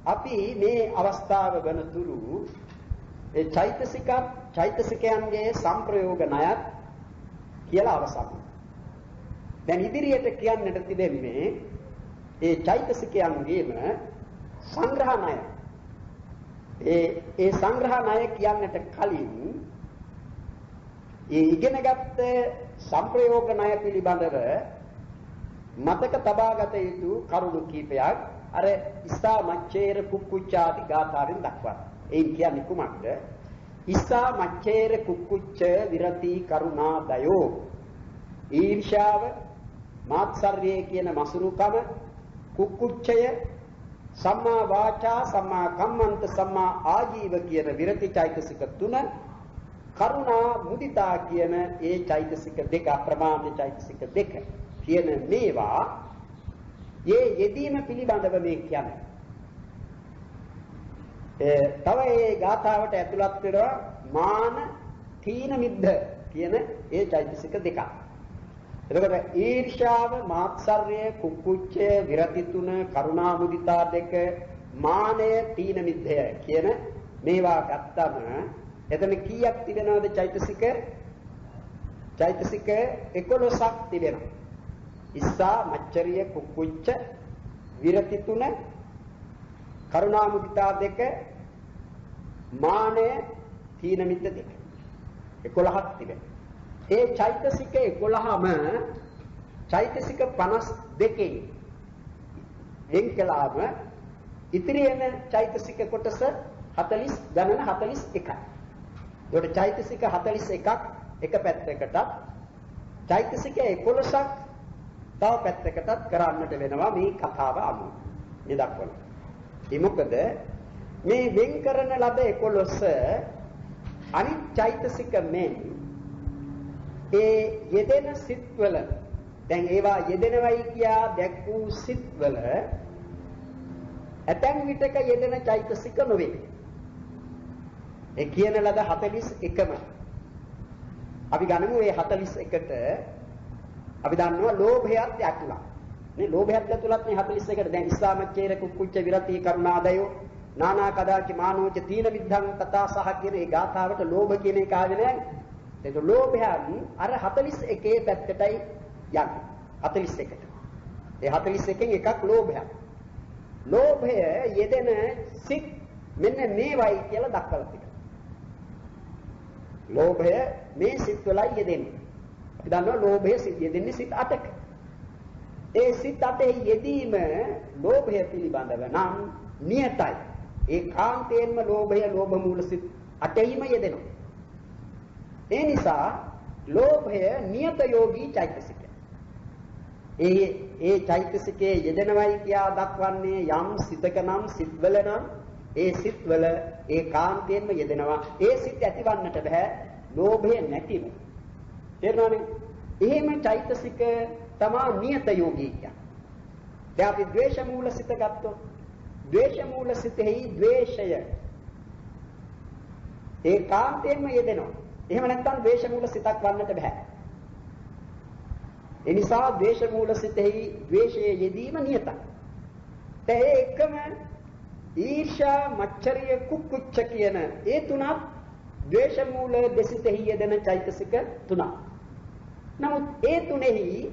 අපි මේ අවස්ථාව වෙනතුරු ඒ චෛතසිකයන්ගේ සංප්‍රයෝග ණයත් කියලා අවසන්. දැන් ඉදිරියට කියන්නට තිබෙන්නේ ඒ චෛතසිකයන්ගේම සංග්‍රහ ණය. ඒ සංග්‍රහ ණය කියන්නට කලින් ඒ ඉගෙනගත්ත සංප්‍රයෝග ණය පිළිබඳව මතක තබාගත යුතු කරුණු කීපයක් අර ඉස්සා මච්ඡේර කුක්කුච්චාදී ගාථාවෙන් දක්වනවා. ඒ කියන්නේ කුමක්ද? ඉස්සා මච්ඡේර කුක්කුච්ච විරති කරුණාදයෝ. ඊර්ෂාව, මාත්සර්යය කියන මසුරුකම, කුක්කුච්චය, සම්මා වාචා, සම්මා කම්මන්ත, සම්මා ආජීව කියන විරති චෛතසික 3, කරුණා මුදිතා කියන ඒ චෛතසික 2, ප්‍රමාණ චෛතසික 2 කියන මේවා යෙදීම පිළිබඳව මේ කියන්නේ. තව ඒ ගාථාවට ඇතුළත් වෙනවා මාන තීන මිද්ධ කියන ඒ චෛතසික 2ක්. එතකොට ඊර්ෂාව, මාත්සර්ය, කුක්කුච්චය, විරති 3, කරුණා මුදිතා 2, මානය, තීන මිද්ධය කියන මේවා ගත්තම එතන කීයක් තිබෙනවද චෛතසික? චෛතසික 11ක් තිබෙනවා. ඉස්සා මච්චරිය කුක්කුච්ච විරති 3 කරුණා මුදිතා 2 මානය තීන මිද්ද 2 11ක් තිබෙනවා. ඒ චෛතසික 11ම චෛතසික 52කින් වෙන් කළාම ඉතිරි වෙන චෛතසික කොටස 40 ගණන 41යි. ඒකට චෛතසික 41ක් එක පැත්තකට චෛතසික 11ක් තව පැත්තකටත් කරන්නට වෙනවා මේ කතාව අනුව. මේ දක්වන. ඒ මොකද මේ වෙන් කරන ලද 11 අනිත් චෛතසික මෙන් ඒ යෙදෙන සිත්වල දැන් ඒවා යෙදෙනවයි කියා දැක් වූ සිත්වල ඇතැම් විටක යෙදෙන චෛතසික නොවේ. ඒ කියන ලද 41ම අපි ගනිමු මේ 41ට අපි දන්නවා ලෝභයත් ඇතුළත්. මේ ලෝභයත් ඇතුළත් මේ 41ට දැන් ඉස්සාමච්චේර කුක්කුච්ච විරති කරුණාදයෝ නානා කදාචි මානෝච තීන විද්ධං තථා සහ කියන ඒ ගාථාවට ලෝභ කියන එක ආවේ නැහැ. ඒක ලෝභයන් අර 41 පැත්තටයි යන්නේ. 41ට. ඒ 41කින් එකක් ලෝභයක්. ලෝභය යෙදෙන සිත් මෙන්න මේවයි කියලා දක්වලා තිබෙනවා. ලෝභය මේ සිත් වලයි යෙදෙන්නේ. අපි දන්නවා ලෝභය යෙදෙන්නේ සිත් 8ක. ඒ සිත් 8 යෙදීම ලෝභය පිළිබඳව නම් නියතයි. ඒ කාන්තේන්ම ලෝභය ලෝභ මූල සිත් 8ෙහිම යෙදෙනවා. ඒ නිසා ලෝභය නියත යෝගී චෛතසිකය. ඒ චෛතසිකයේ යෙදෙනවයි කියා දක්වන්නේ යම් සිතක නම් සිත්වල නම් ඒ සිත්වල ඒ කාන්තේන්ම යෙදෙනවා. ඒ සිත් ඇතිවන්නට බෑ ලෝභය නැතිව. තේරුණානේ? එහෙම චෛතසික තමා නියත යෝගී කියන්නේ. දැන් අපි ද්වේෂ මූල සිත ගත්තොත් ද්වේෂ මූල සිතෙහි ද්වේෂය ඒ කාන්තේන්ම යෙදෙනවා. එහෙම නැත්නම් ද්වේෂ මූල සිතක් වන්නට බෑ. ඒ නිසා ද්වේෂ මූල සිතෙහි ද්වේෂයේ යෙදීම නියතයි. ඒ එකම ඊර්ෂා මච්චරිය කුක්කුච්ච කියන ඒ තුනක් ද්වේෂ මූල දෙසිතෙහි යෙදෙන චෛතසික තුනක්. නමුත් ඒ තුනෙහි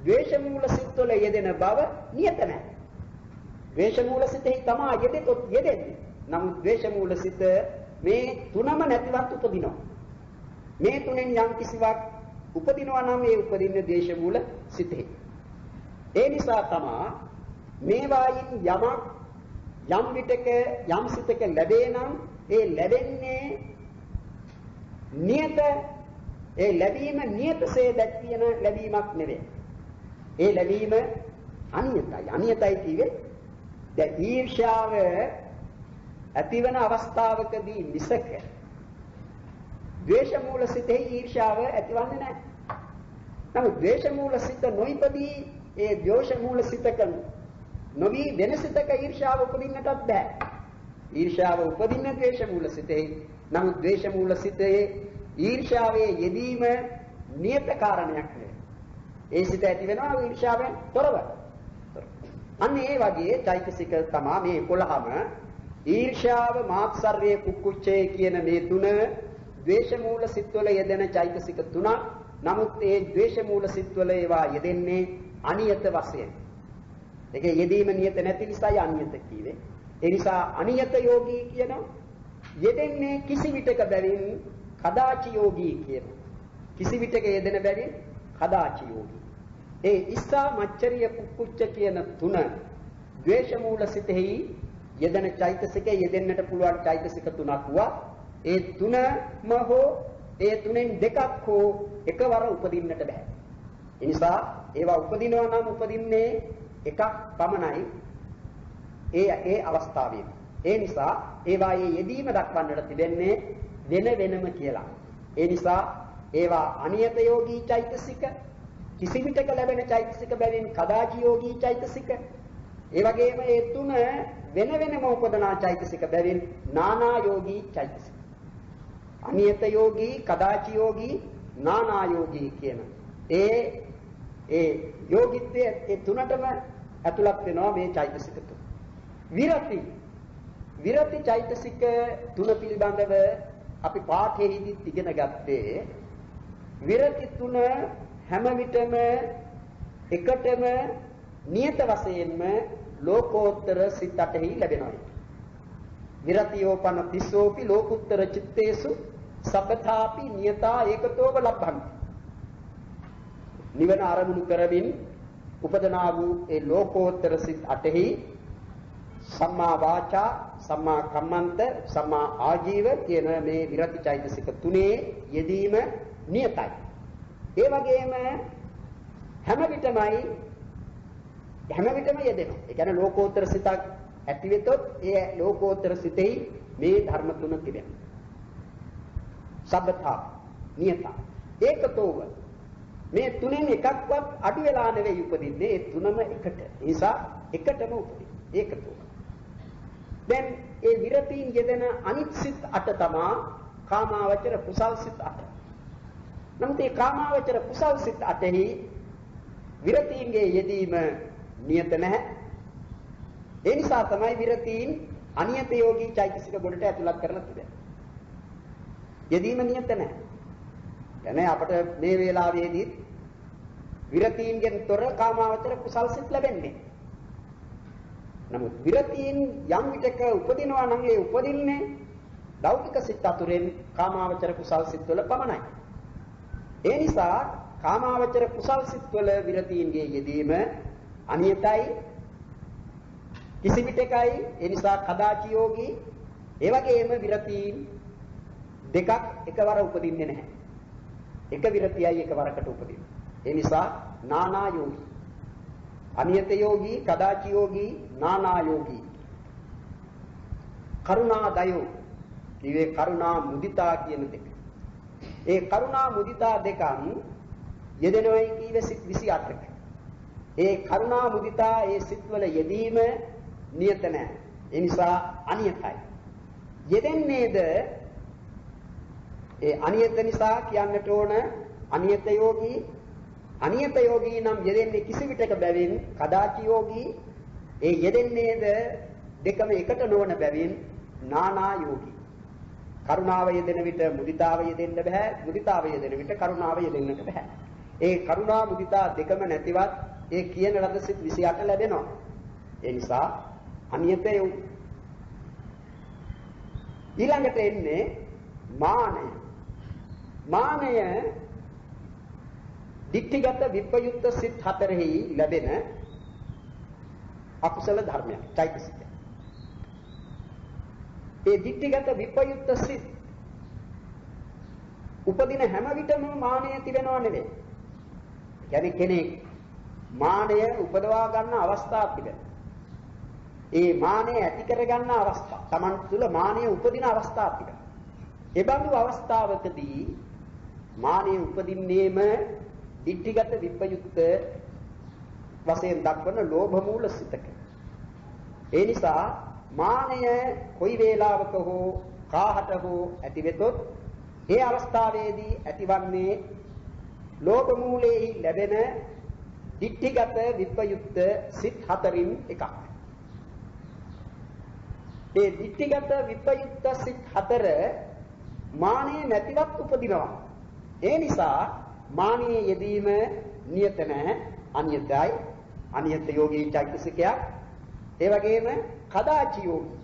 ද්වේෂ මූල සිත්වල යෙදෙන බව නියත නැහැ. ද්වේෂ මූල සිතෙහි තමා යෙදෙන්නේ. නමුත් ද්වේෂ මූල සිත මේ තුනම නැතිවත් උපදිනවා. මේ තුනෙන් යම් කිසිවක් උපදිනවා නම් ඒ උපදින්නේ ද්වේෂ මූල සිතෙහි. ඒ නිසා තමා මේවායින් යමක් යම් විටක යම් සිතක ලැබේ නම් ඒ ලැබෙන්නේ නියත ඒ ලැබීම නියතසේ දැක්වියන ලැබීමක් නෙවෙයි. ඒ ලැබීම අනියතයි. අනියතයි කියේ දැන් ඊර්ෂ්‍යාව ඇතිවන අවස්ථාවකදී මිසක ද්වේෂ මූල සිතෙහි ඊර්ෂ්‍යාව ඇතිවන්නේ නැහැ. නමුත් ද්වේෂ මූල සිත නොයිපදී ඒ ද්වේෂ මූල සිතක නොවි වෙන සිතක ඊර්ෂ්‍යාව උපදින්නටත් බෑ. ඊර්ෂ්‍යාව උපදින්න ද්වේෂ මූල සිතෙහි. නමුත් ද්වේෂ මූල සිතේ ඊර්ෂ්‍යාවේ යෙදීම නියත කාරණයක් නෙවෙයි. ඒ සිත ඇති වෙනවා ඊර්ෂ්‍යාවෙන් තොරව. අන්න ඒ වගේ චෛතසික තමා මේ 11ම ඊර්ෂ්‍යාව මාත්සර්ය කුක්කුච්චේ කියන මේ තුන ද්වේෂ මූල සිත්වල යෙදෙන චෛතසික තුනක්. නමුත් ඒ ද්වේෂ මූල සිත්වල ඒවා යෙදෙන්නේ අනියත වශයෙන්. ඒකේ යෙදීම නියත නැති නිසායි අනියත කීවේ. ඒ නිසා අනියත යෝගී කියනවා. යෙදෙන්නේ කිසි විටක බැවින් කදාචි යෝගී කියන. කිසි විටක යෙදෙන බැවින් කදාචි යෝගී. ඒ ඉස්සා මච්චරිය කුක්කුච්ච කියන තුන ද්වේෂ මූල සිතෙහි යෙදෙන චෛතසිකේ යෙදෙන්නට පුළුවන් චෛතසික තුනක් වුණා. ඒ තුනම හෝ ඒ තුනෙන් දෙකක් හෝ එකවර උපදින්නට බෑ. ඒ නිසා ඒවා උපදිනවා නම් උපදින්නේ එකක් පමණයි. ඒ අවස්ථාවේ. ඒ නිසා ඒවායේ යෙදීම දක්වන්නට තිබෙන්නේ වෙන වෙනම කියලා. ඒ නිසා ඒවා අනියත යෝගී චෛතසික කිසි විටක ලැබෙන චෛතසික බැවින් කදාචි යෝගී චෛතසික. ඒ වගේම ඒ තුන වෙන වෙනම උපදනා චෛතසික බැවින් නානා යෝගී චෛතසික. අනියත යෝගී කදාචි යෝගී නානා යෝගී කියන ඒ යෝගිත්වයේ ඒ තුනටම ඇතුළත් වෙනවා මේ චෛතසික තුන. විරති චෛතසික තුන පිළිබඳව අපි පාඨයේදී ඉගෙන ගත්තේ විරති තුන හැම විටම එකටම නියත වශයෙන්ම ලෝකෝත්තර සිත් 8හි ලැබෙනවා. විරතියෝපන තිස්සෝපි ලෝකුත්තර චිත්තේසු සබ්බථාපි නියතා ඒකතෝව ලබ්ධන්ති. නිවන ආරමුණු කරමින් උපදනා වූ ඒ ලෝකෝත්තර සිත් 8හි සම්මා වාචා සම්මා කම්මන්ත සම්මා ආජීව කියන මේ විරති චෛතසික තුනේ යෙදීම නියතයි. ඒ වගේම හැම විටම යෙදෙනවා. ඒ කියන්නේ ලෝකෝත්තර සිතක් ඇති වෙතොත් ඒ ලෝකෝත්තර සිතෙහි මේ ධර්ම තුන තිබෙනවා. සබ්බතා නියතා ඒකතෝව මේ තුනෙන් එකක්වත් අඩු වෙලා නෙවෙයි උපදින්නේ. ඒ තුනම එකට. ඒ නිසා එකටම උපදින. ඒකතෝව. දැන් ඒ විරතීන් යෙදෙන අනිත් සිත් 8 තමා කාමාවචර කුසල් සිත් 8. නමුත් මේ කාමාවචර කුසල් සිත් 8හි විරතීන්ගේ යෙදීම නියත නැහැ. ඒ නිසා තමයි විරතීන් අනියත යෝගී චෛතසික ගොඩට ඇතුළත් කරලා තිබෙන්නේ. යෙදීම නියත නැහැ. එනේ අපට මේ වේලාවේදී විරතීන්ගෙන් තොර කාමාවචර කුසල් සිත් ලැබෙන්නේ. නමුත් විරතීන් යම් විටක උපදිනවා නම් ඒ උපදින්නේ ලෞකික සිත් අතුරෙන් කාමාවචර කුසල් සිත් වල පමණයි. ඒ නිසා කාමාවචර කුසල් සිත් වල විරතීන්ගේ යෙදීම අනියතයි කිසි විටකයි. ඒ නිසා කදාචි යෝගී ඒ වගේම විරතීන් දෙකක් එකවර උපදින්නේ නැහැ. එක විරතියයි එකවරකට උපදින්නේ. ඒ නිසා නානා යෝගී අනියත යෝගී කදාචි යෝගී නානා යෝගී කරුණා දයෝ කියේ කරුණා මුදිතා කියන දෙක. ඒ කරුණා මුදිතා දෙකන් යෙදෙනවයි කීවේ සිත් 28ක. ඒ කරුණා මුදිතා ඒ සිත්වල යෙදීම නියත නැහැ. ඒ නිසා අනියතයි. යෙදෙන්නේද ඒ අනියත නිසා කියන්නට ඕන අනියත යෝගී නම් යෙදෙන්නේ කිසි විටක බැවින් කදාචි යෝගී ඒ යෙදෙන්නේද දෙකම එකට නොවන බැවින් නානා යෝගී. කරුණාව යෙදෙන විට මුදිතාව යෙදෙන්න බෑ. මුදිතාව යෙදෙන විට කරුණාව යෙදෙන්නට බෑ. ඒ කරුණා මුදිතා දෙකම නැතිවත් ඒ කියන ලද සිත් 28 ලැබෙනවා. ඒ නිසා අනියත යෝගී. ඊළඟට එන්නේ මානය. මානය ditthිගත විප්‍රයුක්ත සිත් 4හි ලැබෙන අකුසල ධර්මයක් චෛතසික. ඒ ditthිගත විප්‍රයුක්ත සිත් උපදින හැම විටම මානය තිබෙනව නෙවෙයි. කියන්නේ කෙනෙක් මානය උපදවා ගන්න අවස්ථාවක් තිබෙනවා. ඒ මානය ඇති කර ගන්න අවස්ථාව Taman තුල මානය උපදින අවස්ථාවක් තිබෙනවා. ඒ බඳු අවස්ථාවකදී මානය උපදින්නේම ditthිගත විප්‍රයුක්ත වශයෙන් දක්වන ලෝභ මූල සිතක. ඒ නිසා මානය කොයි වේලාවක හෝ කාහට හෝ ඇති වෙතොත් ඒ අවස්ථාවේදී ඇතිවන්නේ ලෝභ මූලයේ ලැබෙන ditthිගත විප්‍රයුක්ත සිත් 4න් එකක්. ඒ ditthිගත විප්‍රයුක්ත සිත් 4 මානෙ නැතිවත් උපදිනවා. ඒ නිසා මානියේ යෙදීම නියත නැහැ, අනියතයි. අනියත යෝගී චෛතසිකයක්. ඒ වගේම කදාචි යෝගී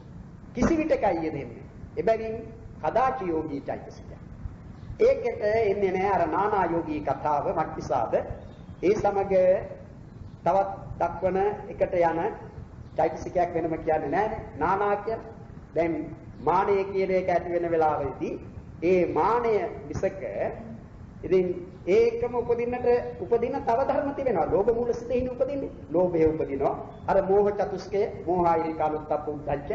කිසි විටකයි යෙදෙන්නේ. එබැවින් කදාචි යෝගී චෛතසිකයක්. ඒකට එන්නේ නැහැ අර නානා යෝගී කතාව මක්නිසාද ඒ සමග තවත් දක්වන එකට යන චෛතසිකයක් වෙනම කියන්නේ නැහැ. නානා කියන්නේ දැන් මානය කියන එක ඇති වෙන වෙලාවෙදී ඒ මානය විසක ඉතින් ඒකම උපදින තව ධර්ම තිබෙනවා. ලෝභ මූල සිතෙහි උපදින්නේ. ලෝභය උපදිනවා. අර මෝහ චතුස්කය, මෝහායිරි කාලොත්තප්ප උද්දච්ච.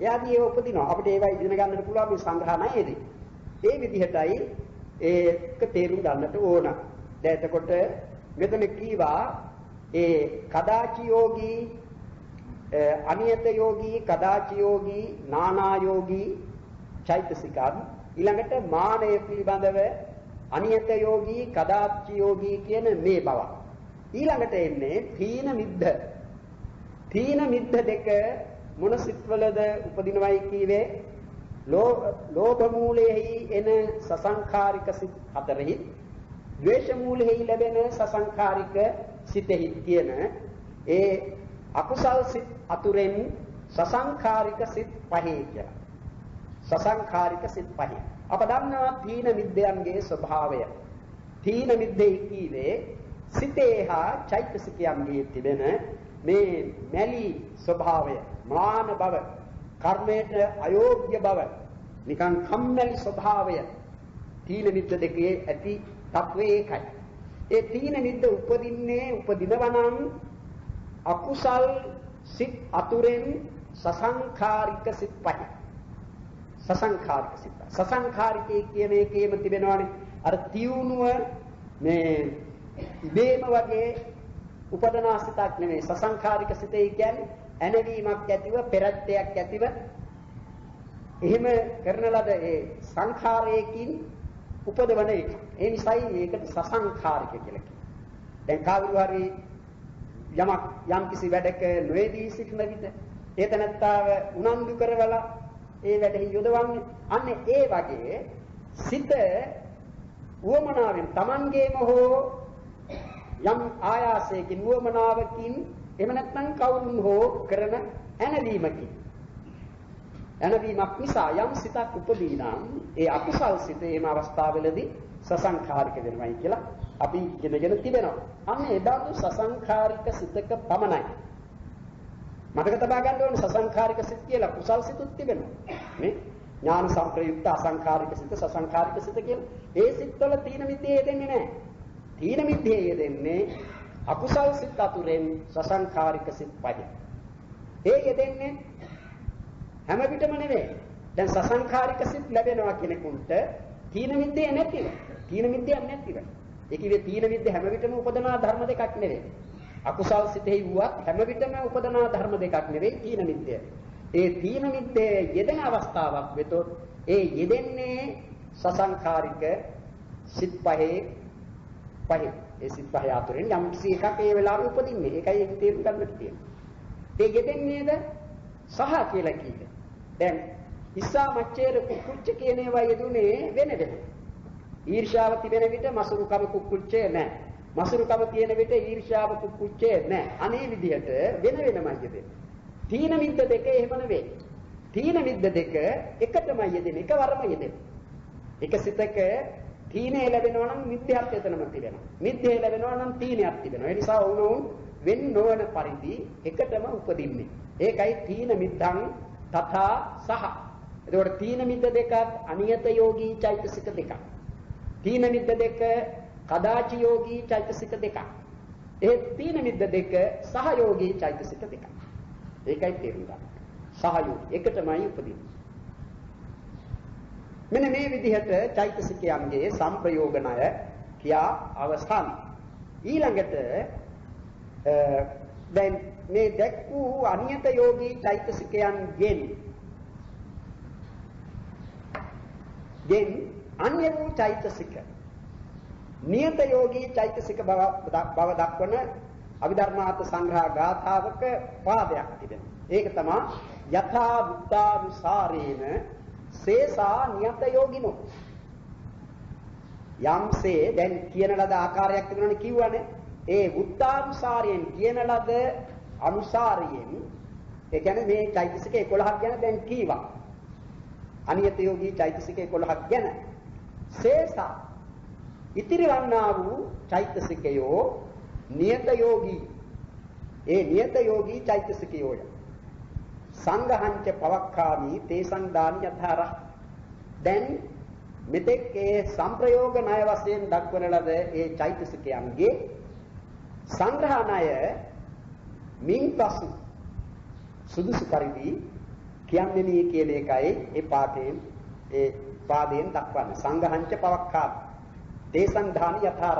එයාදී ඒව උපදිනවා. අපිට ඒවා ඉගෙන ගන්නට පුළුවන් මේ සංග්‍රහණයේදී. ඒ විදිහටයි ඒක තේරුම් ගන්නට ඕන. දැන් එතකොට මෙතන කීවා ඒ කදාචි යෝගී, අනියත යෝගී, කදාචි යෝගී, නානා යෝගී චෛතසිකන් ඊළඟට මානය පිළිබඳව අනියත යෝගී කදාචි යෝගී කියන මේ බව. ඊළඟට එන්නේ තීන මිද්ධ. තීන මිද්ධ දෙක මොන සිත්වලද උපදිනවයි කීවේ? ලෝභ මූලයේහි එන සසංඛාරික සිත් 4හි, ද්වේෂ මූලයේහි ලැබෙන සසංඛාරික සිතෙහි තියෙන ඒ අකුසල් සිත් අතුරෙන් සසංඛාරික සිත් 5 කියලා. සසංඛාරික සිත් 5. අප දන්නවා තීන මිද්දයන්ගේ ස්වභාවය. තීන මිද්දේ කීවේ සිතේ හා චෛතසිකයන්ගේ තිබෙන මේ මැලි ස්වභාවය, මාන බව, කර්මයට අයෝග්‍ය බව, නිකන් කම්මැලි ස්වභාවය තීන මිද්ද දෙකේ ඇති තත්වයේ එකයි. ඒ තීන මිද්ද උපදිනවා නම් අකුසල් සිත් අතුරෙන් සසංඛාරික සිත් පහ. සසංඛාරික සිත්. සසංඛාරිකේ කියන එකේම තිබෙනවානේ අර තියුණුව මේ ඉබේම වගේ උපදනා සිතක් නෙමෙයි. සසංඛාරික සිතේ කියන්නේ ඇනවීමක් ඇතිව පෙරත්තයක් ඇතිව එහෙම කරන ලද ඒ සංඛාරයකින් උපදවන එක. ඒ නිසායි මේකට සසංඛාරික කියලා කියන්නේ. දැන් කවුරු හරි යම් කිසි වැඩක නොයේදී සිටින විට ඒ තනත්තාව උනන්දු කරවලා ඒ වැඩෙහි යොදවන්නේ. අන්න ඒ වගේ සිත උවමනාවෙන් Tamangeම හෝ යම් ආයාසයකින් උවමනාවකින් එහෙම නැත්නම් කවුරුන් හෝ කරන ඇනවීමකින් ඇනවීමක් නිසා යම් සිතක් උපදී නම් ඒ අකුසල් සිත එම අවස්ථාවවලදී සසංඛාරික වෙනවයි කියලා අපි ඉගෙනගෙන තිබෙනවා. අන්න ඒ බඳු සසංඛාරික සිතක පමණයි. මතක තබා ගන්න ඕනේ සසංඛාරික සිත කියලා කුසල් සිතුත් තිබෙනවා. මේ ඥාන සංප්‍රයුක්ත අසංඛාරික සිත සසංඛාරික සිත කියලා. ඒ සිත්වල තීන මිද්දේ යෙදෙන්නේ නැහැ. තීන මිද්දේ යෙදෙන්නේ අකුසල් සිත් අතුරෙන් සසංඛාරික සිත් පහ. ඒ යෙදෙන්නේ හැම විටම නෙවෙයි. දැන් සසංඛාරික සිත් ලැබෙනවා කෙනෙකුට තීන මිද්දේ නැතිව. තීන මිද්දයක් නැතිව. ඒ කියේ තීන මිද්ද හැම විටම උපදනා ධර්ම දෙකක් නෙවෙයි. අකුසල් සිතෙහි වුවත් හැම විටම උපදනා ධර්ම දෙකක් නෙවෙයි තීන මිද්දය. ඒ තීන මිද්දේ යෙදෙන අවස්ථාවක් වෙතොත් ඒ යෙදෙන්නේ සසංඛාරික සිත් පහේ. ඒ සිත් පහ අතරින් යම් කිසි එකක් ඒ වෙලාවේ උපදින්නේ. ඒකයි ඒක තේරුම් ගන්නට තියෙන්නේ. ඒ යෙදෙන්නේද සහ කියලා කියන්නේ. දැන් ඉස්සා මච්චේර කුක්කුච්ච කියන ඒවා යෙදුනේ වෙන. ඊර්ෂ්‍යාව තිබෙන විට මසුරුකම කුක්කුච්චේ නැහැ. මසුරුකම තියෙන විට ඊර්ෂ්‍යාව කුක්කුච්චේ නැහැ. අනේ විදිහට වෙන වෙනමයි යෙදෙන්නේ. තීන මිද්ද දෙක එහෙම නෙවෙයි. තීන මිද්ද දෙක එකටමයි යෙදෙන්නේ. එකවරම යෙදෙන්නේ. එක සිතක තීනේ ලැබෙනවා නම් මිද්දයක් එතනම තිබෙනවා. මිද්දේ ලැබෙනවා නම් තීනයක් තිබෙනවා. ඒ නිසා වුණොත් වෙන් නොවන පරිදි එකටම උපදින්නේ. ඒකයි තීන මිද්දං තථා සහ. එතකොට තීන මිද්ද දෙකත් අනියත යෝගී චෛතසික දෙකක්. තීන මිද්ද දෙක කදාචි යෝගී චෛතසික දෙකක්. ඒ තීන මිද්ද දෙක සහයෝගී චෛතසික දෙකක්. ඒකයි තේරුම් ගන්න. සහයෝගී එකටමයි උපදින්නේ. මෙන්න මේ විදිහට චෛතසිකයන්ගේ සම්ප්‍රයෝගණය කියා අවසන්. ඊළඟට දැන් මේ දැක් වූ අනියත යෝගී චෛතසිකයන්ගෙන් අන්‍ය වූ චෛතසික නියත යෝගී චෛතසික බව දක්වන අභිධර්මාර්ථ සංග්‍රහ ගාථාවක පාදයක් තිබෙනවා. ඒක තමයි යථා බුද්ධානුසාරේන සේසා නියත යෝගිනෝ. යම්සේ දැන් කියන ලද ආකාරයක් තිබුණානේ කිව්වනේ. ඒ බුද්ධානුසාරයෙන් කියන ලද අනුසාරයෙන් ඒ කියන්නේ මේ චෛතසික 11ක් ගැන දැන් කීවා. අනියත යෝගී චෛතසික 11ක් ගැන. සේසා ඉතිරි වන්නා වූ චෛතසිකයෝ නියත යෝගී. ඒ නියත යෝගී චෛතසිකයෝය. සංඝහංච පවක්ඛාමි තේසං දානි යථාර. දැන් මෙතෙක් ඒ සංප්‍රයෝග ණය වශයෙන් දක්වන ලද ඒ චෛතසිකයන්ගේ සංග්‍රහ ණය මින්පසු සුදුසු පරිදි කියන්නේ කියන එකයි ඒ පාදයෙන් දක්වන්නේ. සංඝහංච පවක්ඛාමි තේසං දානි යථාර.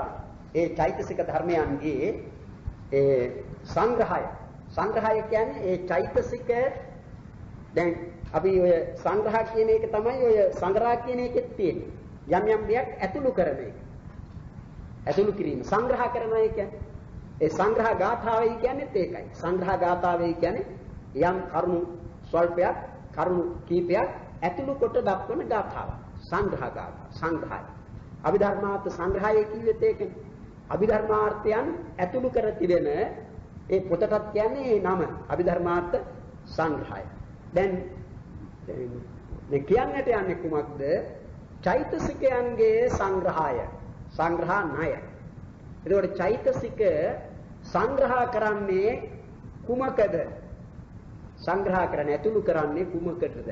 ඒ චෛතසික ධර්මයන්ගේ ඒ සංග්‍රහය කියන්නේ ඒ චෛතසික දැන් අපි ඔය සංග්‍රහ කියන එක තමයි ඔය සංග්‍රහ කියන එකෙත් තියෙන්නේ. යම් දෙයක් ඇතුළු කරන එක. ඇතුළු කිරීම සංග්‍රහ කරන එක කියන්නේ. ඒ සංග්‍රහ ගාථාවයි කියන්නේ ඒකයි. සංග්‍රහ ගාථාවයි කියන්නේ යම් කරුණු ස්වල්පයක් කරුණු කීපයක් ඇතුළු කොට දක්වන ගාථාව. සංග්‍රහ ගාථා සංග්‍රහය. අභිධර්මාර්ථ සංග්‍රහය කිව්වෙත් ඒකනේ. අභිධර්මාර්ථයන් ඇතුළු කර තිබෙන ඒ පොතටත් කියන්නේ ඒ නම අභිධර්මාර්ථ සංග්‍රහය. දැන් මේ කියන්නට යන්නේ කුමක්ද? චෛතසිකයන්ගේ සංග්‍රහය, සංග්‍රහ ණය. එතකොට චෛතසික සංග්‍රහ කරන්නේ කුමකද? සංග්‍රහ කරන්නේ ඇතුළු කරන්නේ කුමකටද?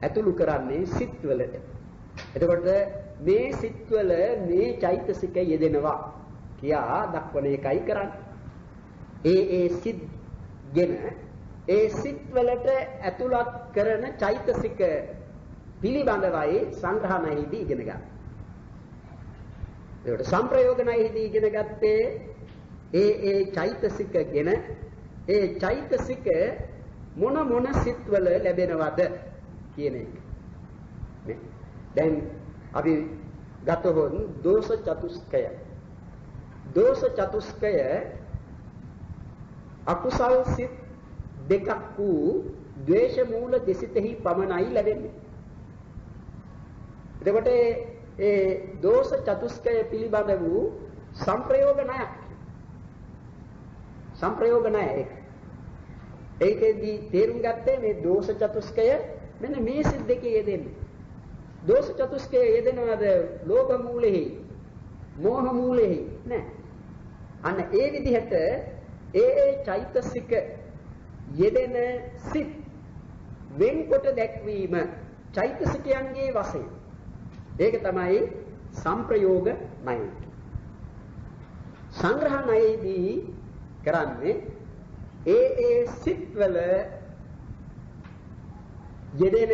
ඇතුළු කරන්නේ සිත්වලට. එතකොට මේ සිත්වල මේ චෛතසික යෙදෙනවා. කියා දක්වන එකයි කරන්නේ. ඒ සිත් ගෙන ඒ සිත් වලට ඇතුළත් කරන චෛතසික පිළිබඳවයි සංග්‍රහණයෙහිදී ඉගෙන ගන්න. ඒකට සංප්‍රයෝගණයෙහිදී ඉගෙන ගත්තේ ඒ චෛතසික ගෙන ඒ චෛතසික මොන සිත් වල ලැබෙනවද කියන එක. නේ? දැන් අපි ගතහොත් දෝෂ චතුස්කය. දෝෂ චතුස්කය අකුසල් සිත් දෙකක් වූ ද්වේෂ මූල දෙසිතෙහි පමණයි ලැබෙන්නේ. එතකොට ඒ දෝෂ චතුස්කය පිළිබඳ වූ සංප්‍රයෝග ණයක්. සංප්‍රයෝග ණය ඒක. ඒකෙදී තේරුම් ගත්තේ මේ දෝෂ චතුස්කය මෙන්න මේ සිත් දෙකේ යෙදෙන්නේ. දෝෂ චතුස්කය යෙදෙනවද ලෝභ මූලෙහි, මෝහ මූලෙහි නෑ. අන්න ඒ විදිහට ඒ චෛතසික යෙදෙන සිත් වෙන්කොට දැක්වීම චෛතසිකයන්ගේ වශයෙන්. ඒක තමයි සංප්‍රයෝග ණය. සංග්‍රහ ණයේදී කරන්නේ ඒ සිත්වල යෙදෙන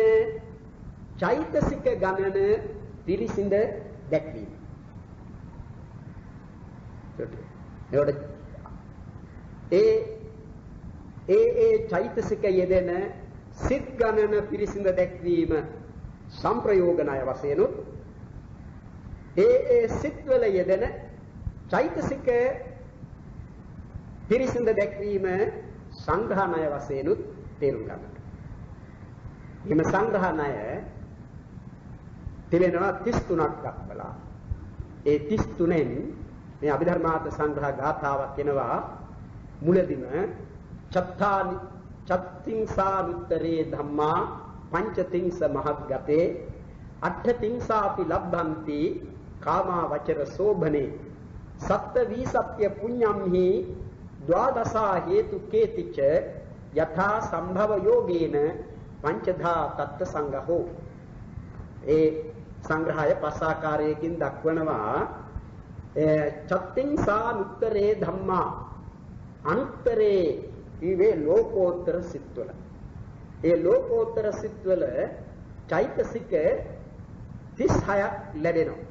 චෛතසික ගණන පිරිසිඳ දැක්වීම. ඒකට ඒ චෛතසික යෙදෙන සිත් ගණන පිරිසිඳ දැක්වීම සංප්‍රයෝග ණය වශයෙන් උත් ඒ සිත්වල යෙදෙන චෛතසික පිරිසිඳ දැක්වීම සංග්‍රහ ණය වශයෙන් උත් තේරුම් ගන්නට. එම සංග්‍රහ ණය තිබෙනවා 33ක් දක්වලා. ඒ 33න් මේ අභිධර්මාර්ථ සංග්‍රහ ගාථාවක් එනවා මුලදිම චත්තිංසානුත්තරේ ධම්මා පංචතිංස මහග්ගතේ අට්ඨතිංසාපි ලබ්ධන්ති කාමා වචර සෝභනේ සත්ත වීසත්‍ය පුඤ්ඤම්හි ද්වාදසා හේතු කේතිච යථා සම්භව යෝගේන පංචධා තත්ත සංගහෝ. ඒ සංග්‍රහය පස් ආකාරයකින් දක්වනවා. චත්තිංසානුත්තරේ ධම්මා අනුත්තරේ ඊවේ ලෝකෝත්තර සිත්වල. ඒ ලෝකෝත්තර සිත්වල චෛතසික 36ක් ලැබෙනවා.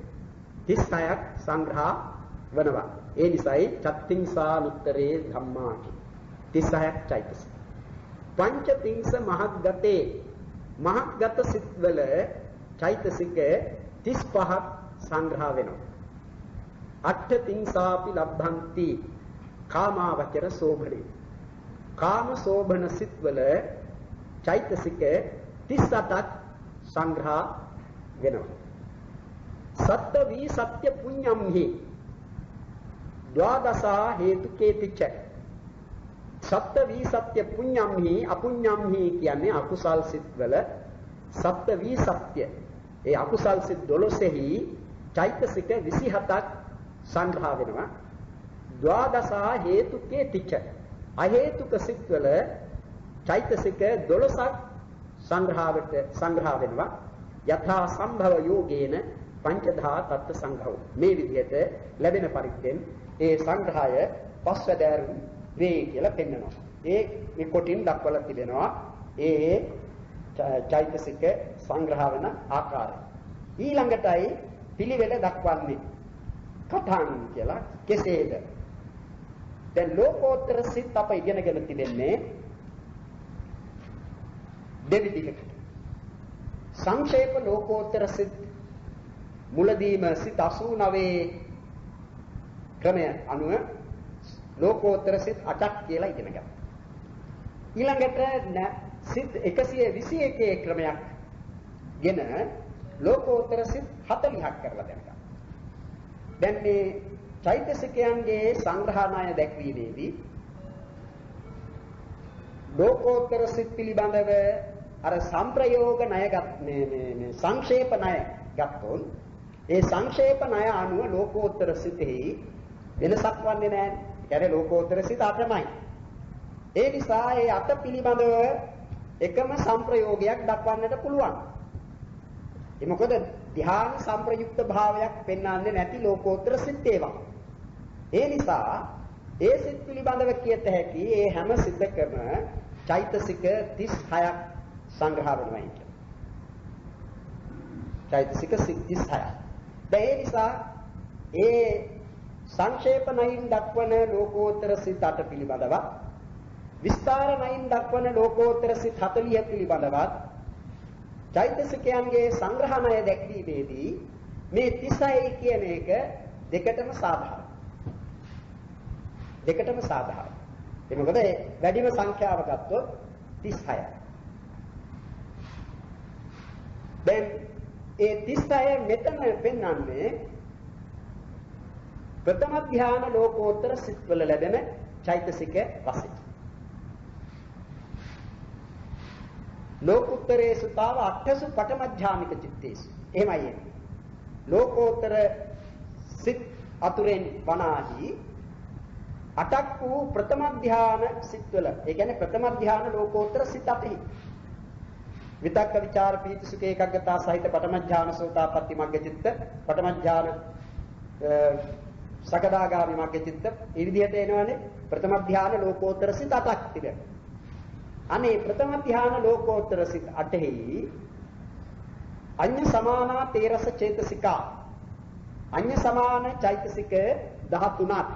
36ක් සංග්‍රහ වෙනවා. ඒ නිසායි චත්තිංසානුත්තරේ ධම්මා 36ක් චෛතසික. පංචතිංස මහග්ගතේ මහග්ගත සිත්වල චෛතසික 35ක් සංග්‍රහ වෙනවා. අට්ඨතිංසාපි ලබ්ධන්ති කාමාවචර සෝභනේ කාම සෝභන සිත්වල චෛතසික 38ක් සංග්‍රහ වෙනවා. සත්ත වී සත්‍ය පුඤ්ඤම්හි ද්වාදසා හේතුකේතිච සත්ත වී සත්‍ය පුඤ්ඤම්හි අපුඤ්ඤම්හි කියන්නේ අකුසල් සිත්වල සත්ත වී සත්‍ය ඒ අකුසල් සිත් 12හි චෛතසික 27ක් සංග්‍රහ වෙනවා. ද්වාදසා හේතුකේතිච අහේතුක සිත්වල චෛතසික 12ක් සංග්‍රහ වෙනවා. යථා සම්භව යෝගේන පංචධා තත්ත සංඝෝ. මේ විදිහට ලැබෙන පරිද්දෙන් ඒ සංග්‍රහය පස්වැදෑරු වේ කියලා පෙන්වනවා. මේ කොටින් දක්වලා තිබෙනවා ඒ චෛතසික සංග්‍රහ වෙන ආකාරය. ඊළඟටයි පිළිවෙල දක්වන්නේ කථාන් කියලා. කෙසේද? දැන් ලෝකෝත්තර සිත් අප ඉගෙනගෙන තිබෙන්නේ දෙවිදිහකට. සංක්ෂේප ලෝකෝත්තර සිත් මුලදීම සිත් 89 ක්‍රමය අනුව ලෝකෝත්තර සිත් 8ක් කියලා ඉගෙන ගත්තා. ඊළඟට සිත් 121 ක්‍රමයක් ගෙන ලෝකෝත්තර සිත් 40ක් කරලා දැනගත්තා. දැන් මේ චෛතසිකයන්ගේ සංග්‍රහණය දැක්වීමේදී ලෝකෝත්තර සිත් පිළිබඳව අර සංප්‍රයෝග ණයගත් මේ සංක්ෂේප ණය ගත්තොත් ඒ සංක්ෂේප ණය අනුව ලෝකෝත්තර සිතෙහි වෙනසක් වන්නේ නැහැ. ඒ කියන්නේ ලෝකෝත්තර සිත 8යි. ඒ නිසා ඒ 8 පිළිබඳව එකම සංප්‍රයෝගයක් දක්වන්නට පුළුවන්. ඒ මොකද ධ්‍යාන සංප්‍රයුක්ත භාවයක් පෙන්වන්නේ නැති ලෝකෝත්තර සිත් ඒවා. ඒ නිසා ඒ සිත් පිළිබඳව කියත හැකි ඒ හැම සිතකම චෛතසික 36ක් සංග්‍රහ වෙනවා කියන්නේ. චෛතසික 36ක්. දැන් ඒ නිසා ඒ සංක්ෂේපණයින් දක්වන ලෝකෝත්තර සිත් 8 පිළිබඳව විස්තරණයින් දක්වන ලෝකෝත්තර සිත් 40 පිළිබඳව චෛතසිකයන්ගේ සංග්‍රහණය දැක්වීමේදී මේ 36 කියන එක දෙකටම සාධාරණයි. දෙකටම සාධාරණයි. ඒ මොකද වැඩිම සංඛ්‍යාව ගත්තොත් 36යි. දැන් ඒ 36 මෙතන පෙන්වන්නේ ප්‍රථම ධ්‍යාන ලෝකෝත්තර සිත්වල ලැබෙන චෛතසික වශයෙන්. ලෝකුත්තරේසු තාව අට්ඨසු පඨම ධ්‍යානික චිත්තේසු. එහෙමයි එන්නේ. ලෝකෝත්තර සිත් අතුරෙන් 50යි 8ක් වූ ප්‍රථම ධ්‍යාන සිත්වල. ඒ කියන්නේ ප්‍රථම ධ්‍යාන ලෝකෝත්තර සිත් 8යි. විතක්ක ਵਿਚාර පීති සුඛ ඒකග්ගතා සහිත පඨම ධ්‍යාන සෝතාපට්ටි මග්ග චිත්ත පඨම ධ්‍යාන සකදාගාමි මග්ග චිත්ත ඒ විදිහට එනවනේ ප්‍රථම ධ්‍යාන ලෝකෝත්තර සිත් 8ක් තිබෙනවා. අනේ ප්‍රථම ධ්‍යාන ලෝකෝත්තර සිත් 8හි අඤ්ඤ සමානා තේරස චේතසිකා අඤ්ඤ සමාන චෛතසික 13ක්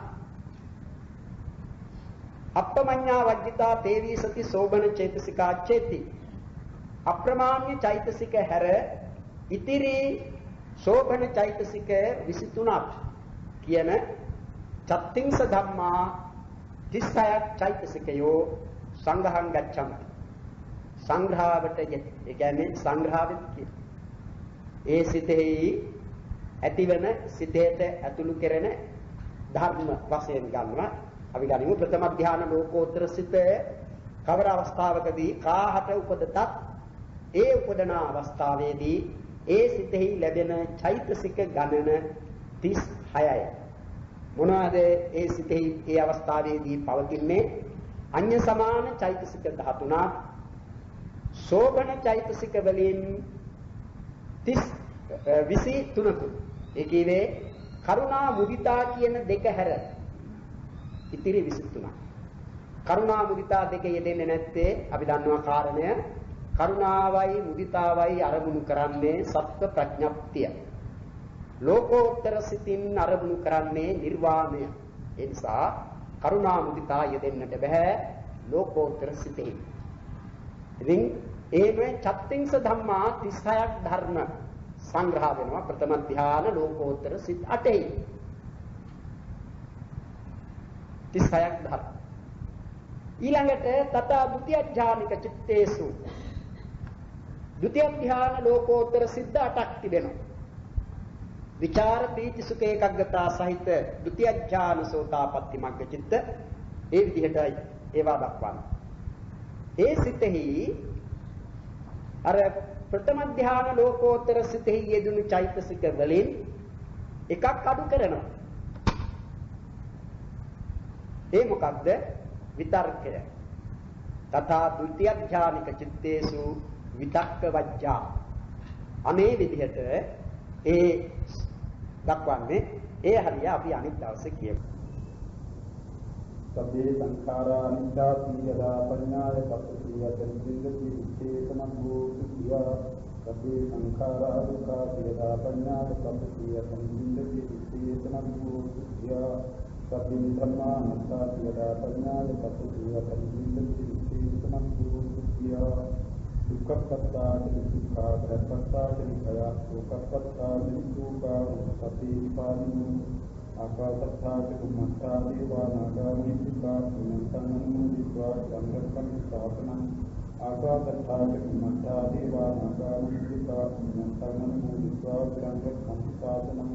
අප්පමඤ්ඤා වජ්ජිතා තේවී සති සෝබන චේතසිකා චේති අප්‍රමාණ්‍ය චෛතසික හැර ඉතිරි සෝබන චෛතසික 23ක් කියන චත්තිංස ධම්මා 36ක් චෛතසිකයෝ සංඝහං ගච්ඡන්ති සංග්‍රහවට ඒ කියන්නේ සංග්‍රහවෙත් කියන ඒ සිතෙහි ඇතිවන සිතේට ඇතුළු කෙරෙන ධර්ම වශයෙන් ගන්නවා. අපි ගනිමු ප්‍රථම ධ්‍යාන ලෝකෝත්තර සිත කවර අවස්ථාවකදී කාහට උපදතත් ඒ උපදන අවස්ථාවේදී ඒ සිතෙහි ලැබෙන චෛතසික ගණන 36යි. මොනවාද ඒ සිතෙහි ඒ අවස්ථාවේදී පවතින්නේ? අඤ්ඤ සමාන චෛතසික 13ක් සෝබන චෛතසික වලින් 23ක්. ඒ කියන්නේ කරුණා මුදිතා කියන දෙක හැර ඉතිරි 23ක්. කරුණා මුදිතා දෙක යෙදෙන්නේ නැත්තේ අපි දන්නවා කාරණය. කරුණාවයි මුදිතාවයි අරමුණු කරන්නේ සත්ව ප්‍රඥප්තිය. ලෝකෝත්තර සිතින් අරමුණු කරන්නේ නිර්වාණය. ඒ නිසා කරුණා මුදිතා යෙදෙන්නට බෑ ලෝකෝත්තර සිතෙහි. ඉතින් ඒකේ චත්තිංස ධම්මා 36ක් ධර්ම සංග්‍රහ වෙනවා ප්‍රථම ධ්‍යාන ලෝකෝත්තර සිත් 8යි. 36ක් ධර්ම. ඊළඟට තථා ဒုတိ ය ඥානික චිත්තේසු ဒုတိ ය ධ්‍යාන ලෝකෝත්තර සිත් 8ක් තිබෙනවා. විචාර පීති සුඛ ඒකග්ගතා සහිත ဒုတိ ය ඥාන සෝතාපට්ටි මග්ග චිත්ත ඒ විදිහටයි ඒවා දක්වන්නේ. ඒ සිතෙහි අර ප්‍රථම ධ්‍යාන ලෝකෝත්තර සිතෙහි යෙදුණු චෛතසික වලින් එකක් අඩු කරනවා. ඒ මොකක්ද? විතර්කය. තථා ဒုတိ ය ඥානික චිත්තේසු විතක්ක වජ්ජා. අනේ විදිහට ඒ දක්වන්නේ ඒ හරිය අපි අනිත් දවසේ කියමු. සබ්බේ සංඛාරා අනිච්චාති යදා පඤ්ඤාය පස්සීයතං සිද්ධති චේතනං භූතියා සබ්බේ සංඛාරා දුක්ඛා යදා පඤ්ඤාය පස්සීයතං සිද්ධති චේතනං භූතියා සබ්බේ ධම්මා අනාත්තාති යදා පඤ්ඤාය පස්සීයතං සිද්ධති චේතනං භූතියා දුක්ඛපත්තාච දුක්ඛා ප්‍රපත්තාච නිකයා දුක්ඛපත්තාච දුක්ඛා සතිපාදිනෝ ආකාශත්තාච කුම්මත්තා දේවා නාගාමිත්‍තිකා පුඤ්ඤන්තං විද්වා සංගතං සාපනං ආකාශත්තාච කුම්මත්තා දේවා නාගාමිත්‍තිකා පුඤ්ඤන්තං විද්වා සංගතං සාපනං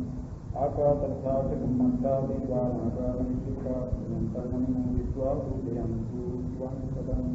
ආකාශත්තාච කුම්මත්තා දේවා නාගාමිත්‍තිකා පුඤ්ඤන්තං විද්වා පුඤ්ඤන්තු වං සදං